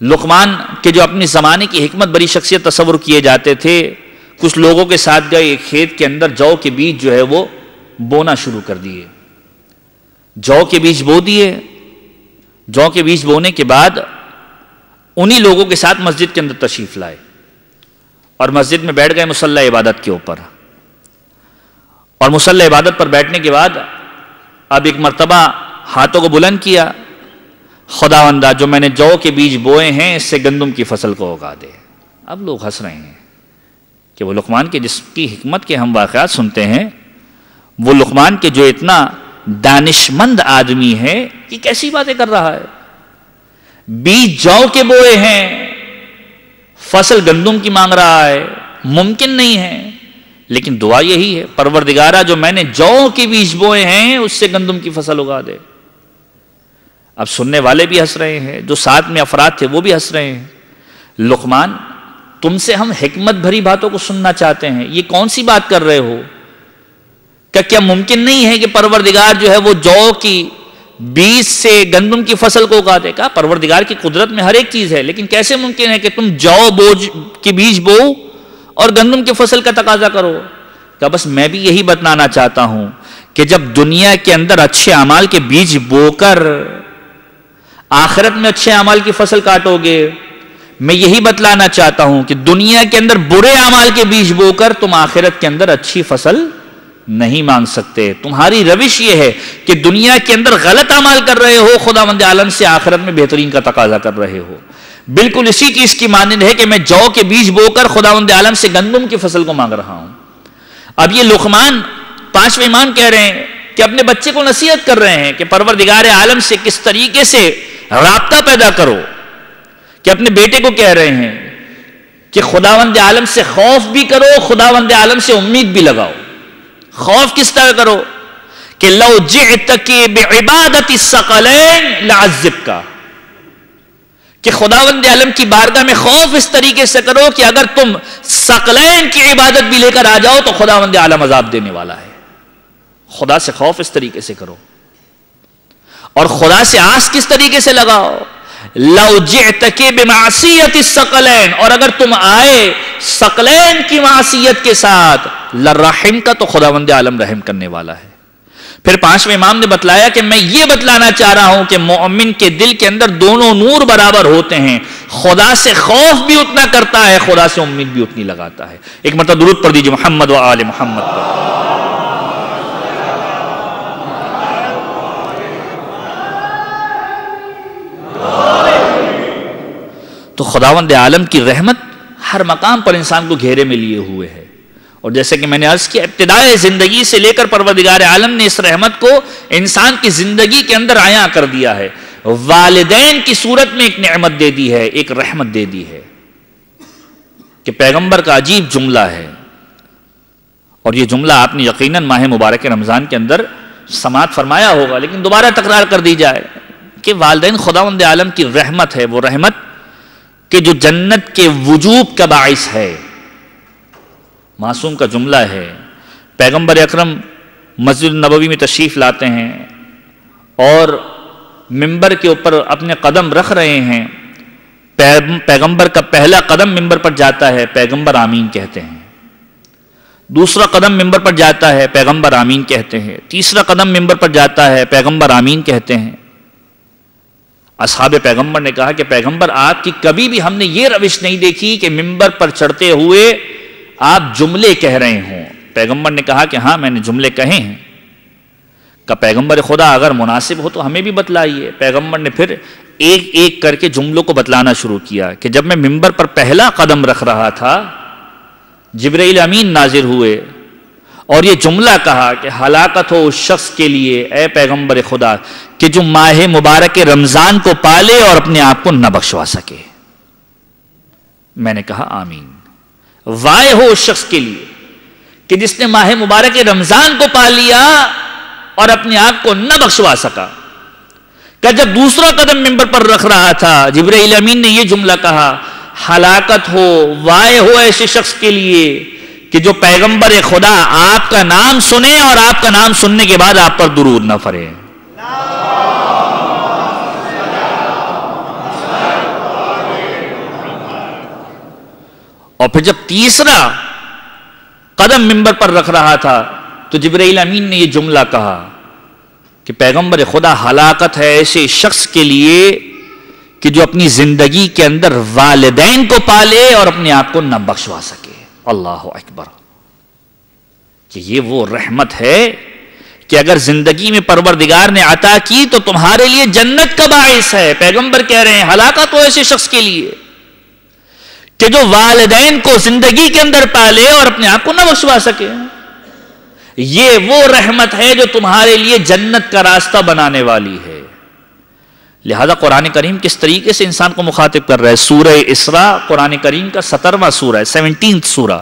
لقمان کے جو اپنے زمانے کی حکمت بری شخصیت تصور کیے جاتے تھے، کچھ لوگوں کے ساتھ گئے، ایک کھیت کے اندر جو کے بیج جو ہے وہ بونا شروع کر دیے۔ جو کے بیج بو دیے، جو کے بیج بونے کے بعد انہی لوگوں کے ساتھ مسجد کے اندر تشریف لائے اور مسجد میں بیٹھ گئے مصلی عبادت کے اوپر۔ اور مصلی عبادت پر بیٹھنے کے بعد اب ایک مرتبہ ہاتھوں کو بلند کیا، خداوندہ جو میں نے جو کے بیج بوئے ہیں اس سے گندم کی فصل کو اگا دے۔ اب لوگ ہنس رہے ہیں کہ وہ لقمان کے جس کی حکمت کے ہم واقعات سنتے ہیں، وہ لقمان کے جو اتنا دانشمند آدمی ہے، یہ کیسی باتیں کر رہا ہے؟ بیج جو کے بوئے ہیں، فصل گندم کی مانگ رہا ہے، ممکن نہیں ہے۔ لیکن دعا یہی ہے، پروردگارہ جو میں نے جو کے بیج بوئے ہیں اس سے گندم کی فصل اگا دے۔ اب سننے والے بھی ہنس رہے ہیں، جو ساتھ میں افراد تھے وہ بھی ہنس رہے ہیں۔ لقمان تم سے ہم حکمت بھری باتوں کو سننا چاہتے ہیں، یہ کون سی بات کر رہے ہو؟ کیا ممکن نہیں ہے کہ پروردگار جو ہے وہ جو کی بیج سے گندم کی فصل کو اگا دے؟ کہا پروردگار کی قدرت میں ہر ایک چیز ہے، لیکن کیسے ممکن ہے کہ تم جو کی بیج بو اور گندم کی فصل کا تقاضا کرو؟ کہا بس میں بھی یہی بتلانا چاہتا ہوں کہ جب دنیا کے اندر اچھے اعمال کے بیج بو کر آخرت میں اچھے اعمال کی فصل کاٹو گے، میں یہی بتلانا چاہتا ہوں کہ دنیا کے اندر برے اعمال کے بیج بو کر تم آخرت کے اندر اچھی فصل نہیں مانگ سکتے۔ تمہاری روش یہ ہے کہ دنیا کے اندر غلط اعمال کر رہے ہو، خداوند عالم سے آخرت میں بہترین کا تقاضا کر رہے ہو۔ بالکل اسی چیز کی مانند ہے کہ میں جو کے بیج بو کر خداوند عالم سے گندم کی فصل کو مانگ رہا ہوں۔ اب یہ لقمان پانچویں امام کہہ رہے ہیں کہ اپنے بچے کو نصیحت کر رہے ہیں کہ پروردگار عالم سے کس طریقے سے رابطہ پیدا کرو، کہ اپنے بیٹے کو کہہ رہے ہیں کہ خداوند عالم سے خوف بھی کرو، خداوند عالم سے امید بھی لگاؤ۔ خوف کس طرح کرو کہ لو جئتک بعبادت الثقلین لعذبک، کہ خداوند عالم کی بارگاہ میں خوف اس طریقے سے کرو کہ اگر تم ثقلین کی عبادت بھی لے کر آ جاؤ تو خداوند عالم عذاب دینے والا ہے۔ خدا سے خوف اس طریقے سے کرو، اور خدا سے آس کس طریقے سے لگاؤ؟ لو جئتک بمعصیت الثقلین، اور اگر تم آئے ثقلین کی معصیت کے ساتھ لرحم کا، تو خداوند عالم رحم کرنے والا ہے۔ پھر پانچویں امام نے بتلایا کہ میں یہ بتلانا چاہ رہا ہوں کہ مومن کے دل کے اندر دونوں نور برابر ہوتے ہیں، خدا سے خوف بھی اتنا کرتا ہے، خدا سے امید بھی اتنی لگاتا ہے۔ ایک مرتبہ درود پڑھ دیجئے محمد و آل محمد پر۔ تو خداوند عالم کی رحمت ہر مقام پر انسان کو گھیرے میں لیے ہوئے ہے، اور جیسے کہ میں نے عرض کیا، ابتدائے زندگی سے لے کر پروردگار عالم نے اس رحمت کو انسان کی زندگی کے اندر عیاں کر دیا ہے. والدین کی صورت میں ایک نعمت دے دی ہے، ایک رحمت دے دی ہے. کہ پیغمبر کا عجیب جملہ ہے، اور یہ جملہ آپ نے یقیناً ماہ مبارک رمضان کے اندر سماعت فرمایا ہوگا، لیکن دوبارہ تکرار کر دی جائے کہ والدین خداوند عالم کی رحمت ہے، وہ رحمت کہ جو جنت کے وجوب کا باعث ہے. معصوم کا جملہ ہے. پیغمبر اکرم مسجد نبوی میں تشریف لاتے ہیں اور منبر کے اوپر اپنے قدم رکھ رہے ہیں. پیغمبر کا پہلا قدم منبر پر جاتا ہے، پیغمبر آمین کہتے ہیں. دوسرا قدم منبر پر جاتا ہے، پیغمبر آمین کہتے ہیں. تیسرا قدم منبر پر جاتا ہے، پیغمبر آمین کہتے ہیں. اصحاب پیغمبر نے کہا کہ پیغمبر آپ کی کبھی بھی ہم نے یہ روش نہیں دیکھی کہ منبر پر چڑھتے ہوئے آپ جملے کہہ رہے ہوں. پیغمبر نے کہا کہ ہاں میں نے جملے کہے ہیں. کہ پیغمبر خدا اگر مناسب ہو تو ہمیں بھی بتلائیے. پیغمبر نے پھر ایک ایک کر کے جملوں کو بتلانا شروع کیا کہ جب میں منبر پر پہلا قدم رکھ رہا تھا جبرائیل امین نازل ہوئے اور یہ جملہ کہا کہ ہلاکت ہو اس شخص کے لیے اے پیغمبر خدا کہ جو ماہ مبارک رمضان کو پالے اور اپنے آپ کو نہ بخشوا سکے. میں نے کہا آمین. وائے ہو اس شخص کے لیے کہ جس نے ماہ مبارک رمضان کو پا لیا اور اپنے آپ کو نہ بخشوا سکا. کہ جب دوسرا قدم منبر پر رکھ رہا تھا جبرائیل امین نے یہ جملہ کہا ہلاکت ہو، وائے ہو ایسے شخص کے لیے کہ جو پیغمبر خدا آپ کا نام سنے اور آپ کا نام سننے کے بعد آپ پر درود نہ پڑھے. اور پھر جب تیسرا قدم منبر پر رکھ رہا تھا تو جبرائیل امین نے یہ جملہ کہا کہ پیغمبر خدا ہلاکت ہے ایسے شخص کے لیے کہ جو اپنی زندگی کے اندر والدین کو پالے اور اپنے آپ کو نہ بخشوا سکے. اللہ اکبر. کہ یہ وہ رحمت ہے کہ اگر زندگی میں پروردگار نے عطا کی تو تمہارے لیے جنت کا باعث ہے. پیغمبر کہہ رہے ہیں ہلاکت ہو ایسے شخص کے لیے کہ جو والدین کو زندگی کے اندر پالے اور اپنے آپ کو نہ بخشوا سکے. یہ وہ رحمت ہے جو تمہارے لیے جنت کا راستہ بنانے والی ہے. لہذا قرآن کریم کس طریقے سے انسان کو مخاطب کر رہا ہے. سورہ اسراء قرآن کریم کا 17واں سورہ ہے، 17th سورہ،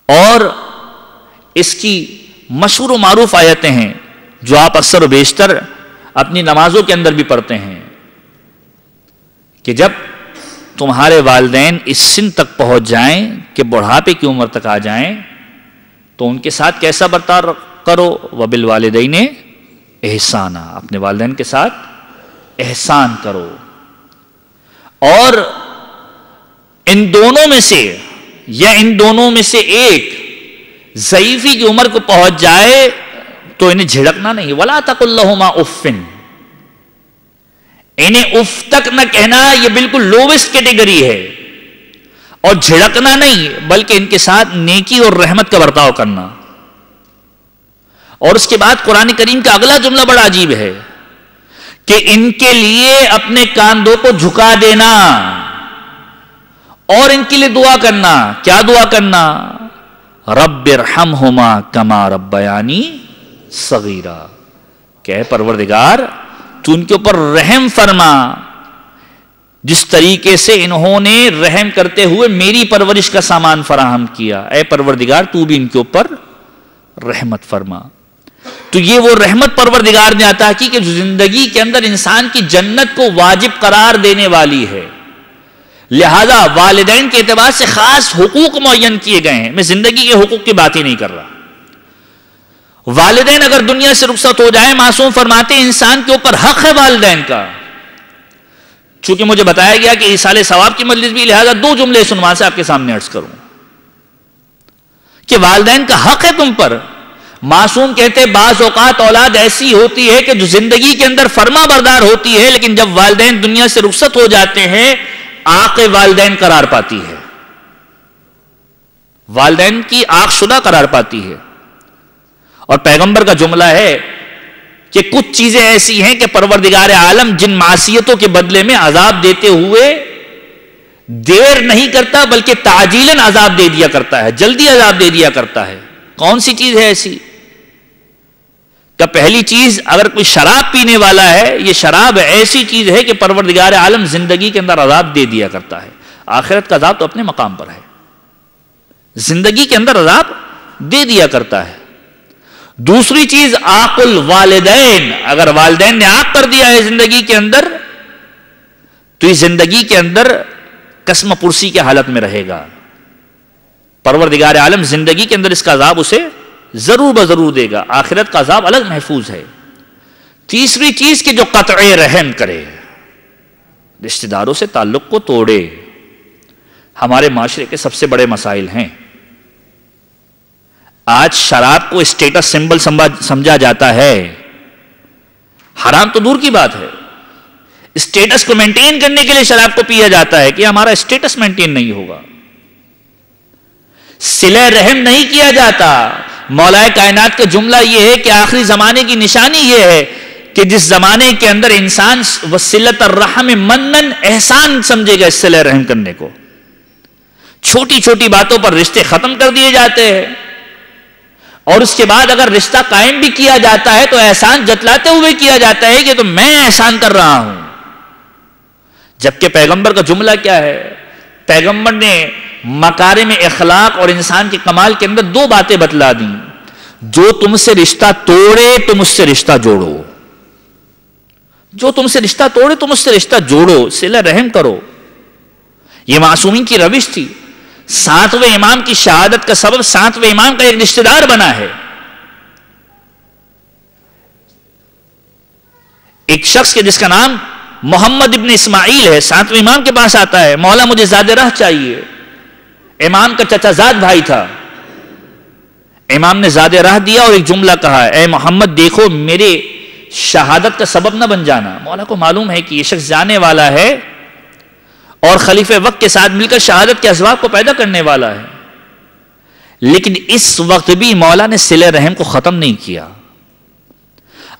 اور اس کی مشہور و معروف آیتیں ہیں جو آپ اکثر و بیشتر اپنی نمازوں کے اندر بھی پڑھتے ہیں کہ جب تمہارے والدین اس سن تک پہنچ جائیں کہ بڑھاپے کی عمر تک آ جائیں تو ان کے ساتھ کیسا برتاؤ کرو. وبالوالدین احسانہ، اپنے والدین کے ساتھ احسان کرو. اور ان دونوں میں سے یا ان دونوں میں سے ایک ضعیفی کی عمر کو پہنچ جائے تو انہیں جھڑکنا نہیں. ولا تقل لہما اف، انہیں اف تک نہ کہنا، یہ بالکل لووسٹ کیٹیگری ہے. اور جھڑکنا نہیں بلکہ ان کے ساتھ نیکی اور رحمت کا برتاؤ کرنا. اور اس کے بعد قرآن کریم کا اگلا جملہ بڑا عجیب ہے کہ ان کے لیے اپنے کاندھوں کو جھکا دینا اور ان کے لیے دعا کرنا. کیا دعا کرنا؟ رب ارحمہما کما ربیانی صغیرا، کہ اے پروردگار تو ان کے اوپر رحم فرما جس طریقے سے انہوں نے رحم کرتے ہوئے میری پرورش کا سامان فراہم کیا. اے پروردگار تو بھی ان کے اوپر رحمت فرما. تو یہ وہ رحمت پروردگار نے عطا کی کہ جو زندگی کے اندر انسان کی جنت کو واجب قرار دینے والی ہے. لہذا والدین کے اعتبار سے خاص حقوق معین کیے گئے ہیں. میں زندگی کے حقوق کی بات ہی نہیں کر رہا. والدین اگر دنیا سے رخصت ہو جائیں، معصوم فرماتے ہیں انسان کے اوپر حق ہے والدین کا. چونکہ مجھے بتایا گیا کہ ایصال ثواب کی مجلس بھی، لہذا دو جملے اس عنوان سے آپ کے سامنے عرض کروں کہ والدین کا حق ہے تم پر. معصوم کہتے بعض اوقات اولاد ایسی ہوتی ہے کہ جو زندگی کے اندر فرما بردار ہوتی ہے لیکن جب والدین دنیا سے رخصت ہو جاتے ہیں آق والدین قرار پاتی ہے، والدین کی آق شدہ قرار پاتی ہے. اور پیغمبر کا جملہ ہے کہ کچھ چیزیں ایسی ہیں کہ پروردگار عالم جن معصیتوں کے بدلے میں عذاب دیتے ہوئے دیر نہیں کرتا بلکہ تعجیلاً عذاب دے دیا کرتا ہے، جلدی عذاب دے دیا کرتا ہے۔ کون سی چیز ہے ایسی؟ کہ پہلی چیز، اگر کوئی شراب پینے والا ہے، یہ شراب ایسی چیز ہے کہ پروردگار عالم زندگی کے اندر عذاب دے دیا کرتا ہے۔ آخرت کا عذاب تو اپنے مقام پر ہے، زندگی کے اندر عذاب دے دیا کرتا ہے۔ دوسری چیز عاق الوالدین، اگر والدین نے عاق کر دیا ہے زندگی کے اندر تو یہ زندگی کے اندر قسم پرسی کے حالت میں رہے گا۔ پروردگار عالم زندگی کے اندر اس کا عذاب اسے ضرور بضرور دے گا، آخرت کا عذاب الگ محفوظ ہے۔ تیسری چیز کہ جو قطع رحم کرے، رشتہ داروں سے تعلق کو توڑے، ہمارے معاشرے کے سب سے بڑے مسائل ہیں۔ آج شراب کو اسٹیٹس سمبل سمجھا جاتا ہے، حرام تو دور کی بات ہے، اسٹیٹس کو مینٹین کرنے کے لیے شراب کو پیا جاتا ہے کہ ہمارا اسٹیٹس مینٹین نہیں ہوگا۔ صلہ رحم نہیں کیا جاتا۔ مولا کائنات کا جملہ یہ ہے کہ آخری زمانے کی نشانی یہ ہے کہ جس زمانے کے اندر انسان وصلۃ الرحم منن احسان سمجھے گا، اس صلہ رحم کرنے کو، چھوٹی چھوٹی باتوں پر رشتے ختم کر دیے جاتے ہیں، اور اس کے بعد اگر رشتہ قائم بھی کیا جاتا ہے تو احسان جتلاتے ہوئے کیا جاتا ہے کہ تو میں احسان کر رہا ہوں۔ جبکہ پیغمبر کا جملہ کیا ہے؟ پیغمبر نے مکارم اخلاق اور انسان کے کمال کے اندر دو باتیں بتلا دیں: جو تم سے رشتہ توڑے تم اس سے رشتہ جوڑو، جو تم سے رشتہ توڑے تم اس سے رشتہ جوڑو، صلہ رحم کرو۔ یہ معصومین کی روش تھی۔ 7ویں امام کی شہادت کا سبب 7ویں امام کا ایک رشتہ دار بنا ہے۔ ایک شخص کے جس کا نام محمد ابن اسماعیل ہے، 7ویں امام کے پاس آتا ہے، مولا مجھے زاد راہ چاہیے۔ امام کا چچا زاد بھائی تھا۔ امام نے زاد راہ دیا اور ایک جملہ کہا: اے محمد دیکھو میرے شہادت کا سبب نہ بن جانا۔ مولا کو معلوم ہے کہ یہ شخص جانے والا ہے اور خلیفہ وقت کے ساتھ مل کر شہادت کے اسباب کو پیدا کرنے والا ہے، لیکن اس وقت بھی مولا نے صلہ رحم کو ختم نہیں کیا۔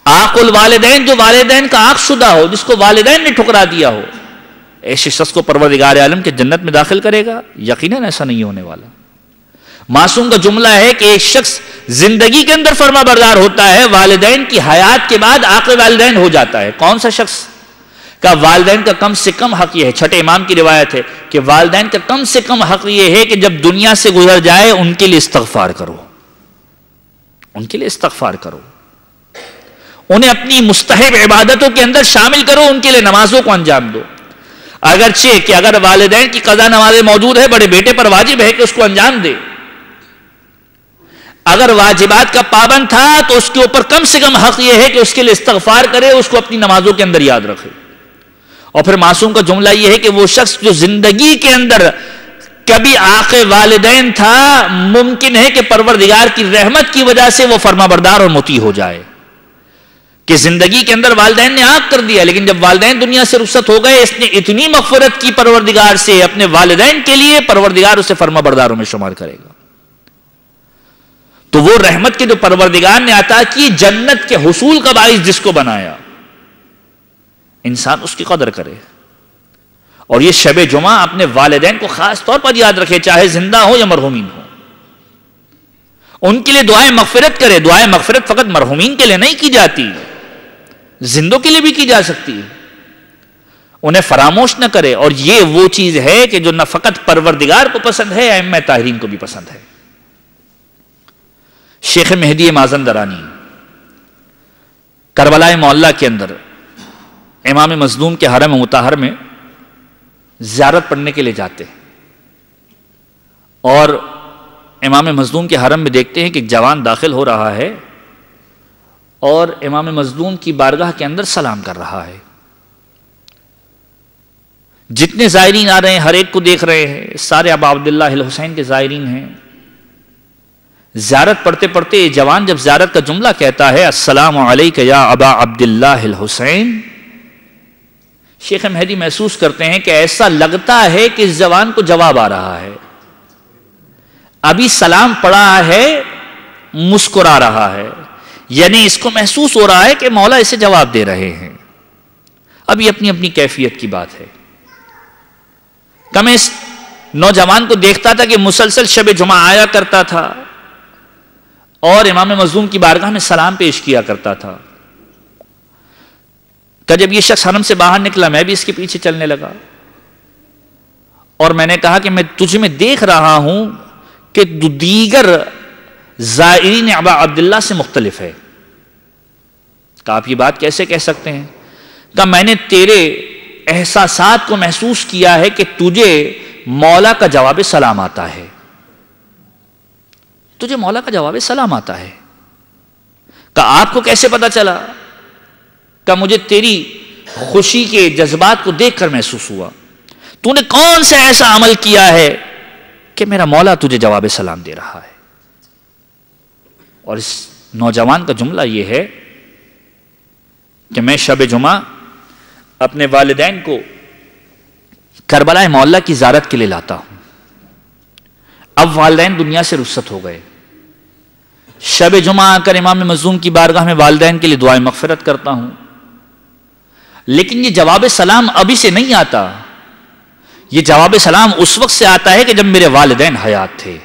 عاق الوالدین، جو والدین کا عاق شدہ ہو، جس کو والدین نے ٹھکرا دیا ہو، ایسے شخص کو پروردگار عالم کے جنت میں داخل کرے گا؟ یقیناً ایسا نہیں ہونے والا۔ معصوم کا جملہ ہے کہ ایک شخص زندگی کے اندر فرما بردار ہوتا ہے، والدین کی حیات کے بعد عاق والدین ہو جاتا ہے۔ کون سا شخص؟ کا والدین کا کم سے کم حق یہ ہے، 6 امام کی روایت ہے کہ والدین کا کم سے کم حق یہ ہے کہ جب دنیا سے گزر جائے ان کے لیے استغفار کرو، ان کے لیے استغفار کرو، انہیں اپنی مستحب عبادتوں کے اندر شامل کرو، ان کے لیے نمازوں کو انجام دو۔ اگرچہ کہ اگر والدین کی قضا نمازیں موجود ہے، بڑے بیٹے پر واجب ہے کہ اس کو انجام دے۔ اگر واجبات کا پابند تھا تو اس کے اوپر کم سے کم حق یہ ہے کہ اس کے لیے استغفار کرے، اس کو اپنی نمازوں کے اندر یاد رکھے۔ اور پھر معصوم کا جملہ یہ ہے کہ وہ شخص جو زندگی کے اندر کبھی عاق والدین تھا، ممکن ہے کہ پروردگار کی رحمت کی وجہ سے وہ فرما بردار اور مطیع ہو جائے، کہ زندگی کے اندر والدین نے عاق کر دیا، لیکن جب والدین دنیا سے رخصت ہو گئے، اس نے اتنی مغفرت کی پروردگار سے اپنے والدین کے لیے، پروردگار اسے فرما برداروں میں شمار کرے گا۔ تو وہ رحمت کے جو پروردگار نے عطا کی، جنت کے حصول کا باعث جس کو بنایا، انسان اس کی قدر کرے۔ اور یہ شب جمعہ اپنے والدین کو خاص طور پر یاد رکھے، چاہے زندہ ہو یا مرحومین ہو، ان کے لیے دعائیں مغفرت کرے۔ دعائیں مغفرت فقط مرحومین کے لیے نہیں کی جاتی، زندوں کے لیے بھی کی جا سکتی ہے، انہیں فراموش نہ کرے۔ اور یہ وہ چیز ہے کہ جو نہ فقط پروردگار کو پسند ہے، ائمہ طاہرین کو بھی پسند ہے۔ شیخ مہدی مازندرانی کربلا معلیٰ کے اندر امام مظلوم کے حرم مطہر میں زیارت پڑھنے کے لیے جاتے ہیں، اور امام مظلوم کے حرم میں دیکھتے ہیں کہ ایک جوان داخل ہو رہا ہے اور امام مظلوم کی بارگاہ کے اندر سلام کر رہا ہے۔ جتنے زائرین آ رہے ہیں ہر ایک کو دیکھ رہے ہیں، سارے ابا عبداللہ الحسین کے زائرین ہیں۔ زیارت پڑھتے پڑھتے یہ جوان جب زیارت کا جملہ کہتا ہے السلام علیک یا ابا عبداللہ الحسین، شیخ مہدی محسوس کرتے ہیں کہ ایسا لگتا ہے کہ اس جوان کو جواب آ رہا ہے، ابھی سلام پڑھا ہے مسکرا رہا ہے، یعنی اس کو محسوس ہو رہا ہے کہ مولا اسے جواب دے رہے ہیں۔ اب یہ اپنی اپنی کیفیت کی بات ہے۔ کہ میں اس نوجوان کو دیکھتا تھا کہ مسلسل شب جمعہ آیا کرتا تھا اور امام مظلوم کی بارگاہ میں سلام پیش کیا کرتا تھا. کہ جب یہ شخص حرم سے باہر نکلا میں بھی اس کے پیچھے چلنے لگا اور میں نے کہا کہ میں تجھ میں دیکھ رہا ہوں کہ دیگر زائرین ابا عبداللہ سے مختلف ہے. کہ آپ یہ بات کیسے کہہ سکتے ہیں؟ کہ میں نے تیرے احساسات کو محسوس کیا ہے کہ تجھے مولا کا جواب سلام آتا ہے. تجھے مولا کا جواب سلام آتا ہے. کہ آپ کو کیسے پتا چلا؟ کہ مجھے تیری خوشی کے جذبات کو دیکھ کر محسوس ہوا. تو نے کون سا ایسا عمل کیا ہے کہ میرا مولا تجھے جواب سلام دے رہا ہے؟ اور اس نوجوان کا جملہ یہ ہے کہ میں شب جمعہ اپنے والدین کو کربلا معلیٰ کی زیارت کے لیے لاتا ہوں. اب والدین دنیا سے رخصت ہو گئے. شب جمعہ آ کر امام مظلوم کی بارگاہ میں والدین کے لیے دعائیں مغفرت کرتا ہوں. لیکن یہ جواب سلام ابھی سے نہیں آتا. یہ جواب سلام اس وقت سے آتا ہے کہ جب میرے والدین حیات تھے.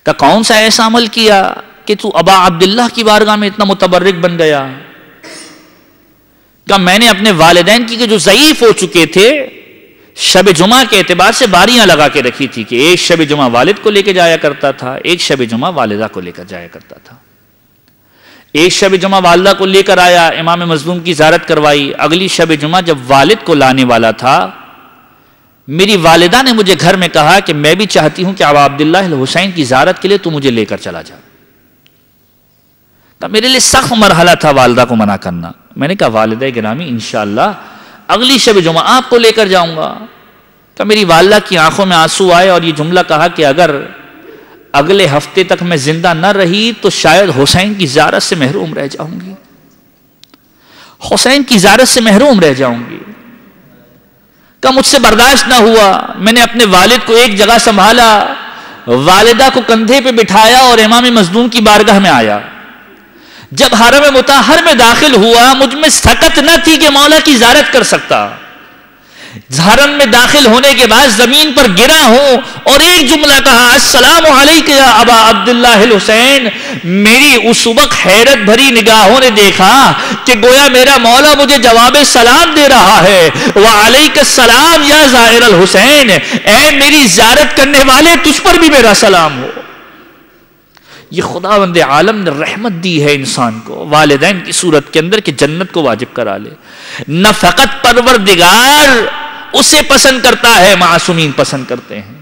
کہ کون سا ایسا عمل کیا کہ تو ابا عبداللہ کی بارگاہ میں اتنا متبرک بن گیا؟ کہ میں نے اپنے والدین کی جو ضعیف ہو چکے تھے شب جمعہ کے اعتبار سے باریاں لگا کے رکھی تھی کہ ایک شب جمعہ والد کو لے کے جایا کرتا تھا, ایک شب جمعہ والدہ کو لے کر جایا کرتا تھا. ایک شب جمعہ والدہ کو لے کر آیا, امام مظلوم کی زیارت کروائی. اگلی شب جمعہ جب والد کو لانے والا تھا, میری والدہ نے مجھے گھر میں کہا کہ میں بھی چاہتی ہوں کہ ابا عبداللہ الحسین کی زیارت کے لیے تو مجھے لے کر چلا جا. تو میرے لیے سخت مرحلہ تھا والدہ کو منع کرنا. میں نے کہا والدہ گرامی انشاءاللہ اگلی شب جمعہ آپ کو لے کر جاؤں گا. تو میری والدہ کی آنکھوں میں آنسو آئے اور یہ جملہ کہا کہ اگر اگلے ہفتے تک میں زندہ نہ رہی تو شاید حسین کی زیارت سے محروم رہ جاؤں گی. حسین کی زیارت سے محروم رہ جاؤں گی. کہ مجھ سے برداشت نہ ہوا. میں نے اپنے والد کو ایک جگہ سنبھالا, والدہ کو کندھے پہ بٹھایا اور امام مظلوم کی بارگاہ میں آیا. جب حرم مطہر میں داخل ہوا مجھ میں سکت نہ تھی کہ مولا کی زیارت کر سکتا. حرم میں داخل ہونے کے بعد زمین پر گرا ہوں اور ایک جملہ کہا السلام علیکم یا ابا عبداللہ الحسین. میری اس وقت حیرت بھری نگاہوں نے دیکھا کہ گویا میرا مولا مجھے جواب سلام دے رہا ہے. وعلیک السلام یا زائر الحسین, اے میری زیارت کرنے والے تجھ پر بھی میرا سلام ہو. یہ خداوند عالم نے رحمت دی ہے انسان کو والدین کی صورت کے اندر کہ جنت کو واجب کرا لے. نہ فقط پروردگار اسے پسند کرتا ہے, معصومین پسند کرتے ہیں.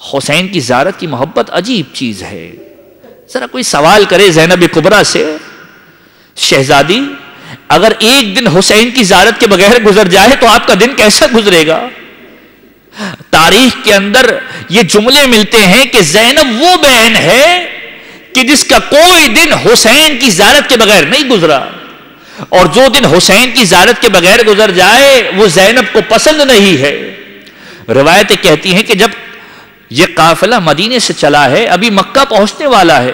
حسین کی زیارت کی محبت عجیب چیز ہے. ذرا کوئی سوال کرے زینب کبریٰ سے, شہزادی اگر ایک دن حسین کی زیارت کے بغیر گزر جائے تو آپ کا دن کیسا گزرے گا؟ تاریخ کے اندر یہ جملے ملتے ہیں کہ زینب وہ بہن ہے کہ جس کا کوئی دن حسین کی زیارت کے بغیر نہیں گزرا, اور جو دن حسین کی زیارت کے بغیر گزر جائے وہ زینب کو پسند نہیں ہے. روایتیں کہتی ہیں کہ جب یہ قافلہ مدینے سے چلا ہے ابھی مکہ پہنچنے والا ہے,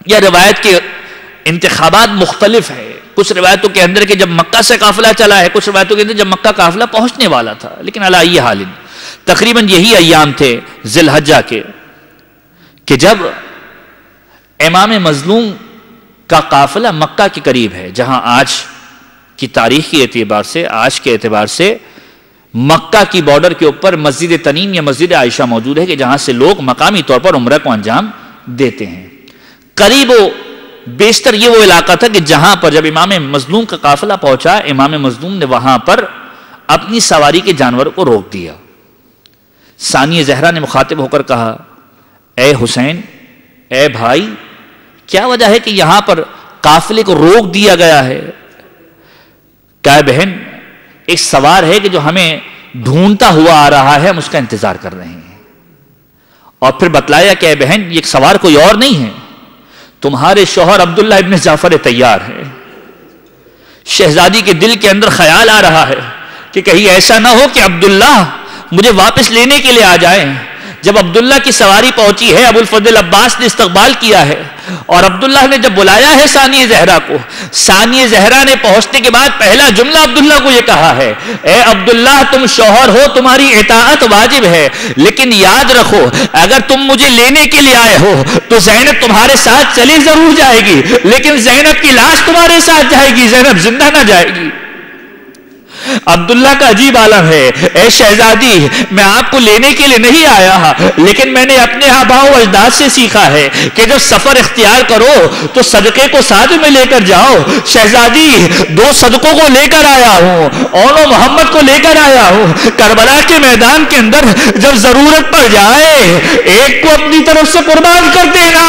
یا روایت کے انتخابات مختلف ہیں. کچھ روایتوں کے اندر کہ جب مکہ سے قافلہ چلا ہے, کچھ روایتوں کے اندر جب مکہ قافلہ پہنچنے والا تھا. لیکن علی ای حال تقریباً یہی ایام تھے ذی الحجہ کے کہ جب امام مظلوم کا قافلہ مکہ کے قریب ہے, جہاں آج کی تاریخ کے اعتبار سے, آج کے اعتبار سے مکہ کی بارڈر کے اوپر مسجد تنیم یا مسجد عائشہ موجود ہے کہ جہاں سے لوگ مقامی طور پر عمرہ کو انجام دیتے ہیں. قریب و بیشتر یہ وہ علاقہ تھا کہ جہاں پر جب امام مظلوم کا قافلہ پہنچا, امام مظلوم نے وہاں پر اپنی سواری کے جانوروں کو روک دیا. ثانیہ زہرا نے مخاطب ہو کر کہا اے حسین, اے بھائی, کیا وجہ ہے کہ یہاں پر قافلے کو روک دیا گیا ہے؟ کہا بہن ایک سوار ہے کہ جو ہمیں ڈھونڈتا ہوا آ رہا ہے, ہم اس کا انتظار کر رہے ہیں. اور پھر بتلایا کہ اے بہن یہ سوار کوئی اور نہیں ہے, تمہارے شوہر عبداللہ ابن جعفر طیار ہے. شہزادی کے دل کے اندر خیال آ رہا ہے کہ کہیں ایسا نہ ہو کہ عبداللہ مجھے واپس لینے کے لیے آ جائیں. جب عبداللہ کی سواری پہنچی ہے، ابو الفضل عباس نے استقبال کیا ہے، اور عبداللہ نے جب بلایا ہے ثانیہ زہرا کو، ثانیہ زہرا نے پہنچنے کے بعد پہلا جملہ عبداللہ کو یہ کہا ہے، اے عبداللہ تم شوہر ہو، تمہاری اطاعت واجب ہے، لیکن یاد رکھو اگر تم مجھے لینے کے لیے آئے ہو تو زینب تمہارے ساتھ چلی ضرور جائے گی، لیکن زینب کی لاش تمہارے ساتھ جائے گی، زینب زندہ نہ جائے گی۔ عبداللہ کا عجیب عالم ہے، اے شہزادی میں آپ کو لینے کے لیے نہیں آیا، لیکن میں نے اپنے آباء و اجداد سے سیکھا ہے کہ جب سفر اختیار کرو تو صدقے کو ساتھ میں لے کر جاؤ۔ شہزادی 2 صدقوں کو لے کر آیا ہوں، اون و محمد کو لے کر آیا ہوں، کربلا کے میدان کے اندر جب ضرورت پڑ جائے ایک کو اپنی طرف سے قربان کر دینا،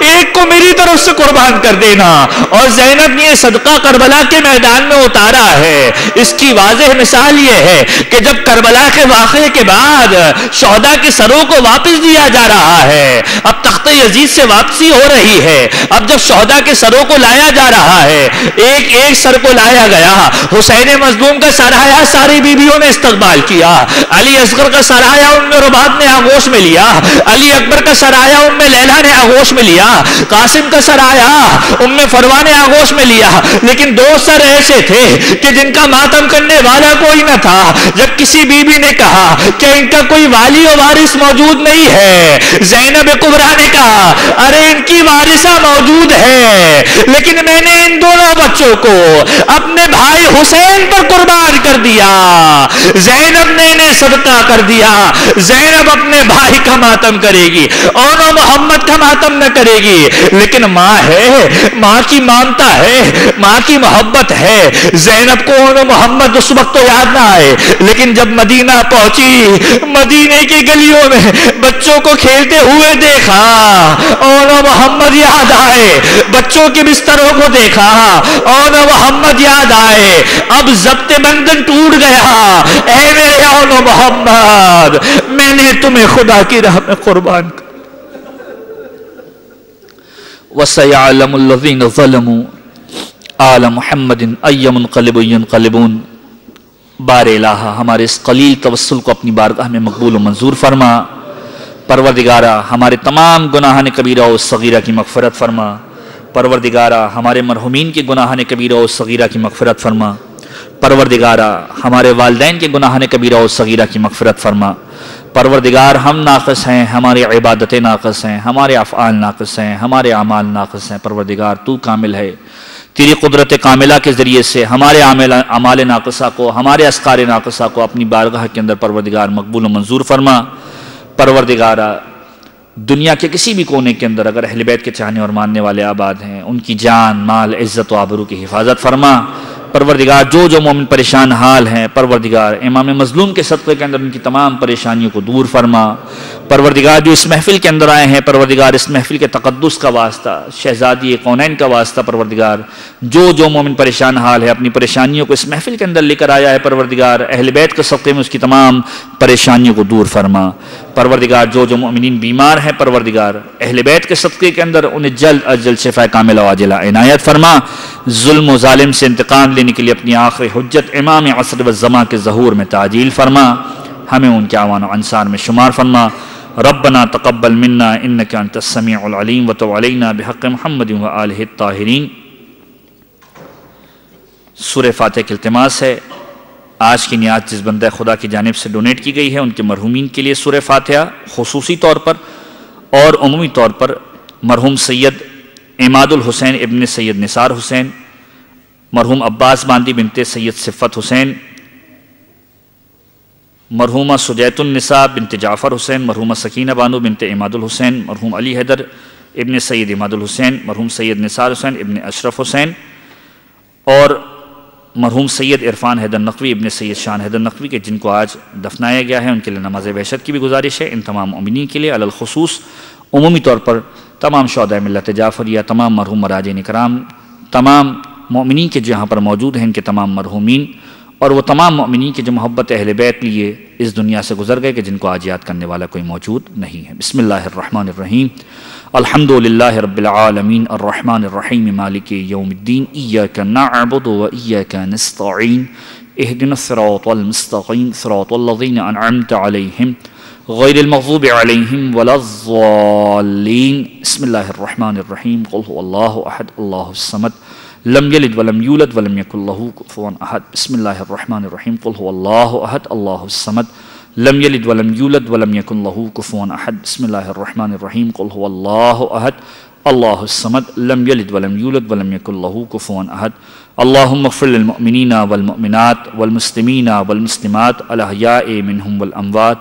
ایک کو میری طرف سے قربان کر دینا۔ اور زینب نے یہ صدقہ کربلا کے میدان میں اتارا ہے۔ اس کی واضح مثال یہ ہے کہ جب کربلا کے واقعے کے بعد شہداء کے سروں کو واپس دیا جا رہا ہے، اب تخت یزید سے واپسی ہو رہی ہے، اب جب شہداء کے سروں کو لایا جا رہا ہے، ایک ایک سر کو لایا گیا، حسین مظلوم کا سرایہ ساری بیویوں نے استقبال کیا، علی اصغر کا سرایہ ام رباط نے آغوش میں لیا، علی اکبر کا سرایہ ام لیلہ نے آغوش میں لیا، قاسم کا سرایہ ام فروہ نے آغوش میں لیا، لیکن 2 سر ایسے تھے کہ جن کا ماتم کرنے والا کوئی نہ تھا۔ جب کسی بیوی نے کہا کہ ان کا کوئی والی و وارث موجود نہیں ہے، زینب کبریٰ نے کہا ارے ان کی وارثہ موجود ہے، لیکن میں نے ان دونوں بچوں کو اپنے بھائی حسین پر قربان کر دیا، زینب نے انہیں صدقہ کر دیا، زینب اپنے بھائی کا ماتم کرے گی، اون و محمد کا ماتم نہ کرے گی، لیکن ماں ہے، ماں کی مامتا ہے، ماں کی محبت ہے۔ زینب کو اون و محمد اس وقت تو یاد نہ آئے، لیکن جب مدینہ پہنچی، مدینے کی گلیوں میں بچوں کو کھیلتے ہوئے دیکھا، اون و محمد یاد آئے، بچوں کے بستروں کو دیکھا، اون و محمد یاد آئے، اب ضبط بندن ٹوٹ گیا، اے میرے اون و محمد میں نے تمہیں خدا کی راہ میں قربان کر۔ وَسَيَعْلَمُ الَّذِينَ ظَلَمُوا آلَ محمد أَيَّ مُنْقَلِبٌ يَنْقَلِبُونَ۔ بار الہ ہمارے اس قلیل توسل کو اپنی بارگاہ میں مقبول و منظور فرما۔ پروردگارہ ہمارے تمام گناہان کبیرہ و صغیرہ کی مغفرت فرما۔ پروردگارہ ہمارے مرحومین کے گناہان کبیرہ و صغیرہ کی مغفرت فرما۔ پروردگارہ ہمارے والدین کے گناہان کبیرہ و صغیرہ کی مغفرت فرما۔ پروردگار ہم ناقص ہیں، ہماری عبادتیں ناقص ہیں، ہمارے افعال ناقص ہیں، ہمارے اعمال ناقص ہیں۔ پروردگار تو کامل ہے، تیری قدرت کاملہ کے ذریعے سے ہمارے اعمال ناقصہ کو، ہمارے اذکار ناقصہ کو اپنی بارگاہ کے اندر پروردگار مقبول و منظور فرما۔ پروردگارہ دنیا کے کسی بھی کونے کے اندر اگر اہل بیت کے چاہنے اور ماننے والے آباد ہیں، ان کی جان، مال، عزت و آبرو کی حفاظت فرما۔ پروردگار جو مومن پریشان حال ہیں، پروردگار امام مظلوم کے صدقے کے اندر ان کی تمام پریشانیوں کو دور فرما۔ پروردگار جو اس محفل کے اندر آئے ہیں، پروردگار اس محفل کے تقدس کا واسطہ، شہزادی کونین کا واسطہ، پروردگار جو مومن پریشان حال ہے اپنی پریشانیوں کو اس محفل کے اندر لے کر آیا ہے، پروردگار اہل بیت کے صدقے میں اس کی تمام پریشانیوں کو دور فرما۔ پروردگار جو مومنین بیمار ہیں، پروردگار اہل بیت کے صدقے کے اندر انہیں جلد از جلد شفا کاملہ و عاجلہ عنایت فرما۔ ظلم و ظالم سے انتقام لینے کے لیے اپنی آخری حجت امام عصر و زمان کے ظہور میں تعجیل فرما، ہمیں ان کے اعوان و انصار میں شمار فرما۔ ربنا تقبل منا انك انت السميع العليم وتب علينا بحق محمد وآلہ الطاہرین۔ سورہ فاتحہ کی التماس ہے آج کی نیات جس بندہ خدا کی جانب سے ڈونیٹ کی گئی ہے ان کے مرحومین کے لیے سورہ فاتحہ خصوصی طور پر اور عمومی طور پر مرحوم سید عماد الحسین ابن سید نثار حسین، مرحوم عباس باندی بنت سید صفت حسین، مرحومہ سجیت النساء بنت جعفر حسین، مرحومہ سکینہ بانو بنت عماد الحسین، مرحوم علی حیدر ابن سید عماد الحسین، مرحوم سید نثار حسین ابن اشرف حسین، اور مرحوم سید عرفان حیدر نقوی ابن سید شان حیدر نقوی کے جن کو آج دفنایا گیا ہے، ان کے لیے نماز وحشت کی بھی گزارش ہے۔ ان تمام مومنین کے لیے علی الخصوص عمومی طور پر تمام شہداء ملت جعفریہ، تمام مرحوم مراجعین کرام، تمام مومنین کے جہاں پر موجود ہیں ان کے تمام مرحومین، اور وہ تمام مومنین کے جو محبت اہل بیت لیے اس دنیا سے گزر گئے کہ جن کو آج یاد کرنے والا کوئی موجود نہیں ہے۔ بسم اللہ الرحمن الرحیم، الحمدللہ رب العالمین الرحمن الرحیم مالک یوم الدین، ایاک نعبد و ایاک نستعین، اہدنا الصراط المستقیم صراط الذین انعمت علیہم غير المغضوب عليهم ولا الضالين. بسم الله الرحمن الرحيم. قل هو الله أحد الله الصمد لم يلد ولم يولد ولم يكن له كفوا أحد. بسم الله الرحمن الرحيم. قل هو الله أحد الله الصمد لم يلد ولم يولد ولم يكن له كفوا أحد. بسم الله الرحمن الرحيم. قل هو الله أحد الله الصمد لم يلد ولم يولد ولم يكن له كفوا أحد. اللهم اغفر للمؤمنين والمؤمنات والمسلمين والمسلمات الأحياء منهم والأموات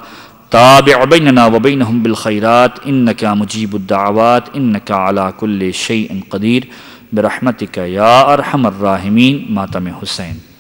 تابع بيننا وبينهم بالخيرات إنك مجيب الدعوات إنك على كل شيء قدير برحمتك يا أرحم الراحمين. ماتم حسین.